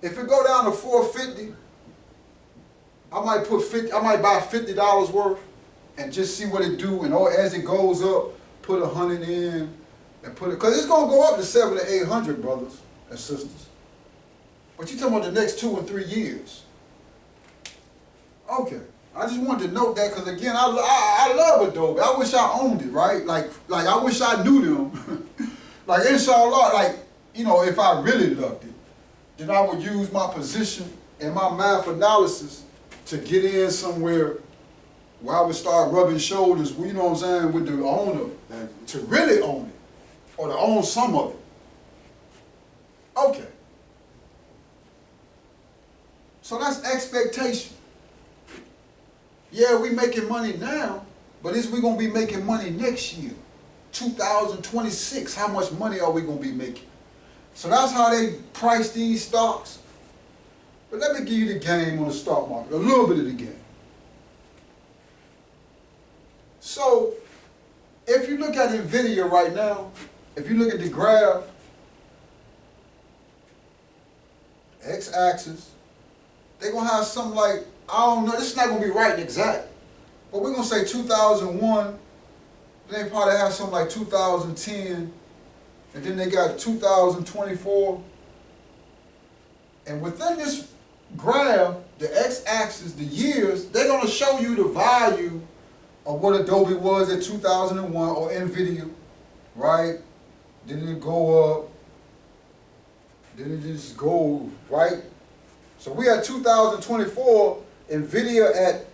If it go down to 450, I might buy $50 worth and just see what it do. And as it goes up, put 100 in and put it, cause it's gonna go up to 700 to 800, brothers and sisters. But you talking about the next 2 and 3 years. Okay. I just wanted to note that because again, I love Adobe. I wish I owned it, right? Like I wish I knew them. Like inshallah, like, you know, if I really loved it, then I would use my position and my math analysis to get in somewhere where I would start rubbing shoulders, you know what I'm saying, with the owner, to really own it, or to own some of it. Okay. So that's expectation. Yeah, we making money now, but is we gonna be making money next year? 2026, how much money are we gonna be making? So that's how they price these stocks. But let me give you the game on the stock market, a little bit of the game. So, if you look at NVIDIA right now, if you look at the graph, x-axis, they're gonna have something like, I don't know, this is not going to be right and exact, but we're going to say 2001, then they probably have something like 2010, and then they got 2024, and within this graph, the x-axis, the years, they're going to show you the value of what Adobe was at 2001, or NVIDIA, right? Then it go up, then it just go, right? So we at 2024, NVIDIA at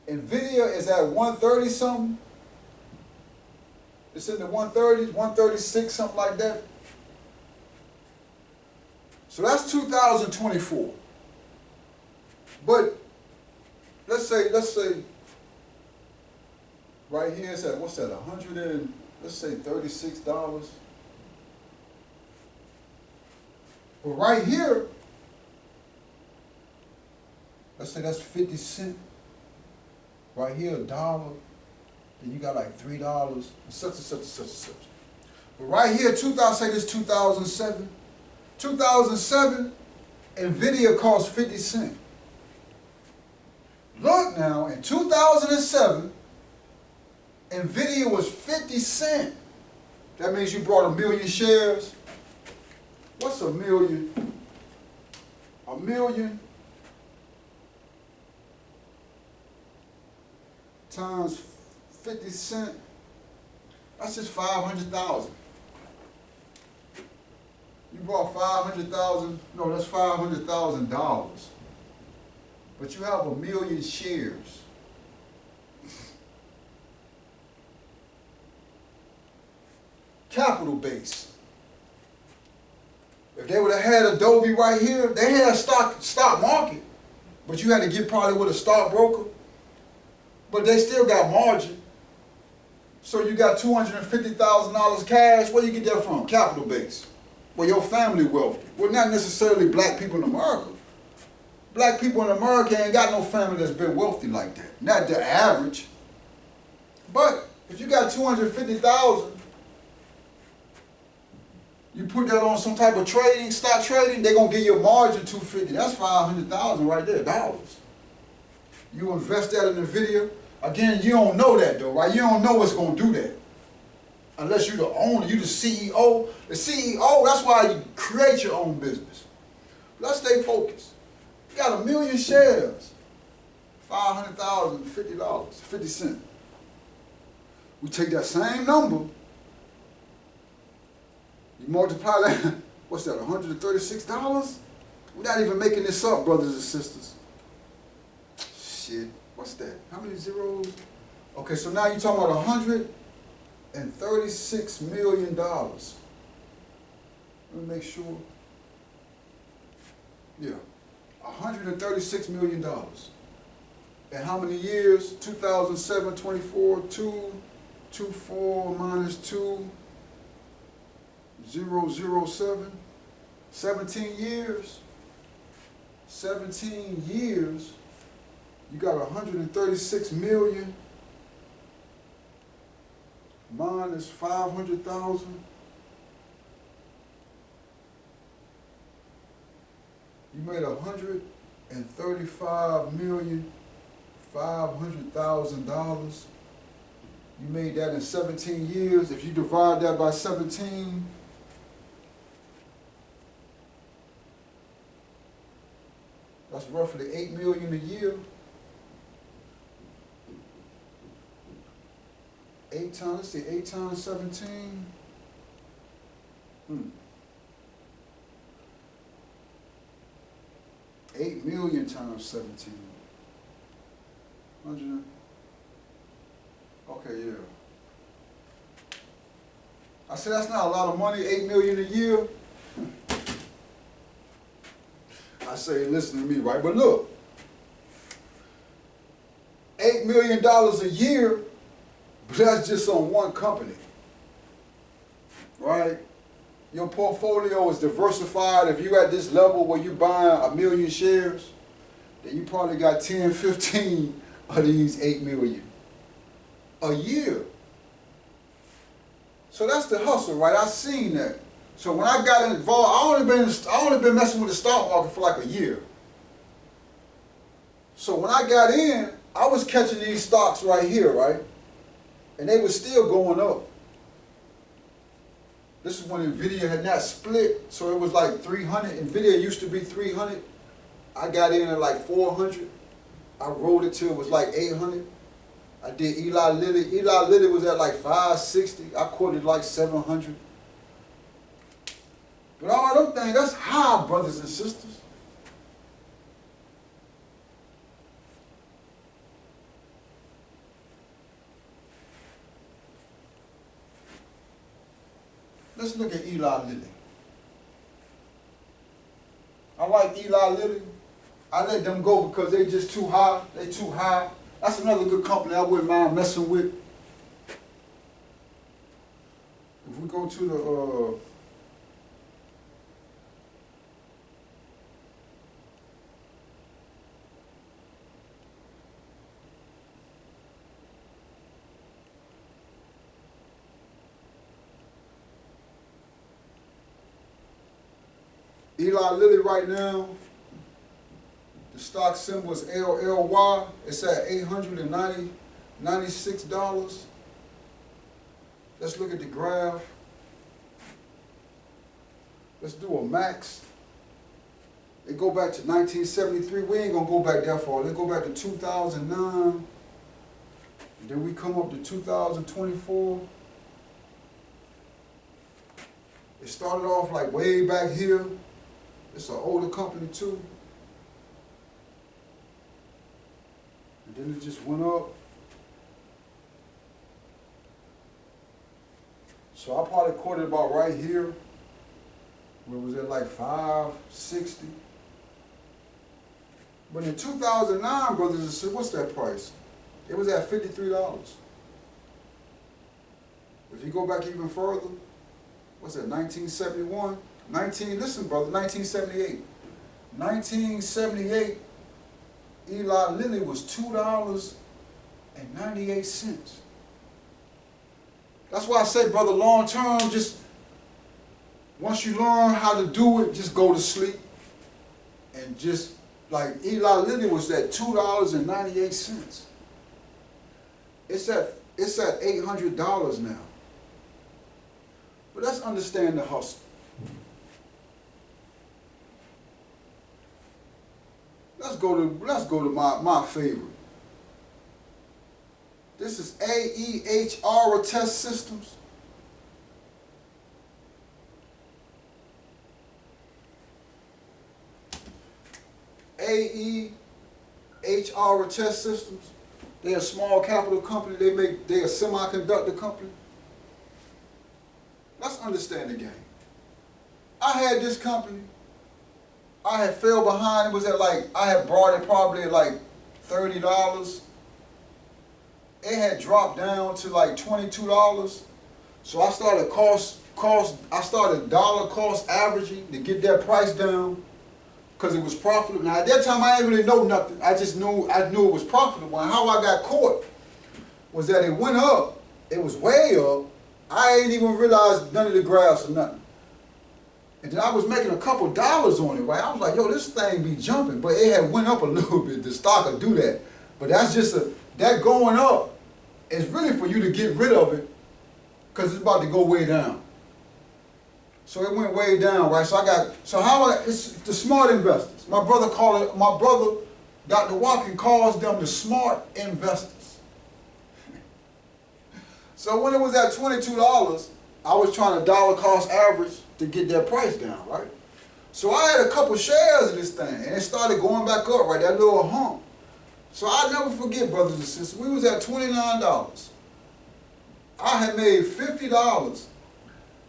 NVIDIA is at 130 something. It's in the 130s, 136, something like that. So that's 2024. But let's say right here it's at, what's that, 100 and, let's say $36. But right here, let's say that's 50 cents. Right here, $1. Then you got like $3, and such and such and such and such. But right here, say this 2007. 2007, NVIDIA cost 50 cents. Look now, in 2007, NVIDIA was 50 cents. That means you bought 1 million shares. What's a million? A million times 50 cents. That's just 500,000. You bought 500,000. No, that's $500,000. But you have 1 million shares. Capital base. If they would have had Adobe right here, they had a stock market, but you had to get probably with a stockbroker. But they still got margin. So you got $250,000 cash. Where you get that from? Capital base. Well, your family wealthy. Well, not necessarily black people in America. Black people in America ain't got no family that's been wealthy like that. Not the average. But if you got $250,000, you put that on some type of trading, stock trading, they're gonna give you a margin $250. That's $500,000 right there, dollars. You invest that in NVIDIA. Again, you don't know that though, right? You don't know what's gonna do that. Unless you're the owner, you the CEO. The CEO, that's why you create your own business. Let's stay focused. You got 1 million shares, $500,000, $50, 50 cents. We take that same number, you multiply that, what's that, $136? We're not even making this up, brothers and sisters. Shit, what's that? How many zeros? Okay, so now you're talking about $136 million. Let me make sure. Yeah, $136 million. And how many years? 2007, 24, 24 minus 2, 007. 17 years. 17 years. You got 136 million minus 500,000. You made $135,500,000. You made that in 17 years. If you divide that by 17, that's roughly 8 million a year. 8 times, let's see, 8 times 17. 8 million times 17. 100. Okay, yeah. I said that's not a lot of money, 8 million a year. I say, listen to me, right? But look, $8 million a year, but that's just on one company, right? Your portfolio is diversified. If you're at this level where you're buying 1 million shares, then you probably got 10, 15 of these 8 million a year. So that's the hustle, right? I seen that. So when I got involved, I only been messing with the stock market for like a year. So when I got in, I was catching these stocks right here, right? And they were still going up. This is when NVIDIA had not split, so it was like 300. NVIDIA used to be 300. I got in at like 400. I rode it till it was like 800. I did Eli Lilly. Eli Lilly was at like 560. I quoted like 700. But all them things, that's high, brothers and sisters. Let's look at Eli Lilly. I like Eli Lilly. I let them go because they just too high. They too high. That's another good company I wouldn't mind messing with. If we go to the Eli Lilly right now, the stock symbol is LLY. It's at $896. Let's look at the graph. Let's do a max. They go back to 1973. We ain't gonna go back that far. Let's go back to 2009. And then we come up to 2024. It started off like way back here. It's an older company too. And then it just went up. So I probably caught it about right here, where it was at like 560. But in 2009, brothers and sisters, what's that price? It was at $53. If you go back even further, what's that, 1971? Listen, brother, 1978. 1978, Eli Lilly was $2.98. That's why I say, brother, long term, just once you learn how to do it, just go to sleep. And just like Eli Lilly was at $2.98. It's at $800 now. But let's understand the hustle. Let's go to my favorite. This is AEHR Test Systems. AEHR Test Systems. They're a small capital company. They're a semiconductor company. Let's understand the game. I had this company. I had fell behind. It was at I had bought it probably at like $30. It had dropped down to like $22. So I started I started dollar cost averaging to get that price down because it was profitable. Now at that time I didn't really know nothing. I knew it was profitable. And how I got caught was that it went up. It was way up. I ain't even realized none of the graphs or nothing. And then I was making a couple dollars on it, right? I was like, yo, this thing be jumping. But it had went up a little bit. The stock would do that. But that's just that going up is really for you to get rid of it because it's about to go way down. So it went way down, right? It's the smart investors. My brother, Dr. Watkins, calls them the smart investors. So when it was at $22, I was trying to dollar cost average to get that price down, right? So I had a couple shares of this thing, and it started going back up, right? That little hump. So I'll never forget, brothers and sisters, we was at $29. I had made $50,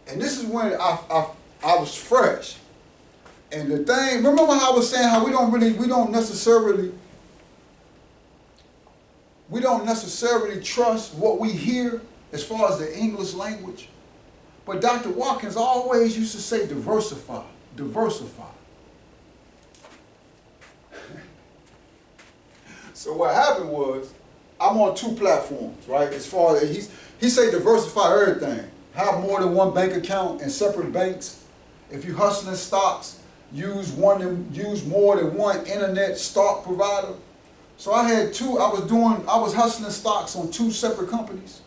and this is when I was fresh. And the thing, remember how I was saying how we don't necessarily trust what we hear as far as the English language? But Dr. Watkins always used to say diversify, diversify. So what happened was, I'm on 2 platforms, right? As far as he say diversify everything. Have more than one bank account and separate banks. If you hustling stocks, use more than one internet stock provider. So I had 2. I was hustling stocks on 2 separate companies.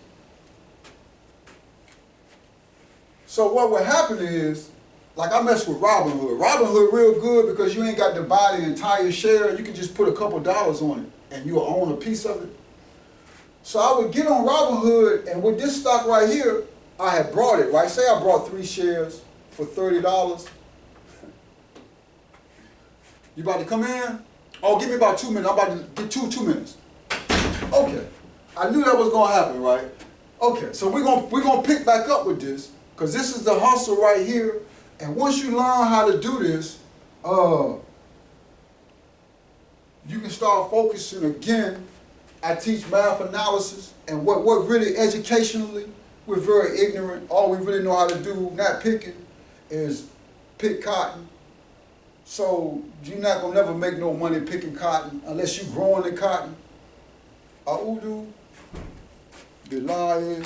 So what would happen is, like I mess with Robinhood. Robinhood real good because you ain't got to buy the entire share. You can just put a couple dollars on it and you'll own a piece of it. So I would get on Robinhood, and with this stock right here, I had brought it, right? Say I brought 3 shares for $30. You about to come in? Oh, give me about 2 minutes. I'm about to get 2 minutes. Okay. I knew that was gonna happen, right? Okay, so we're gonna pick back up with this, because this is the hustle right here. And once you learn how to do this, you can start focusing again. I teach math analysis, and what really educationally, we're very ignorant. All we really know how to do, not picking, is pick cotton. So you're not gonna never make no money picking cotton unless you're growing the cotton. A'udu billahi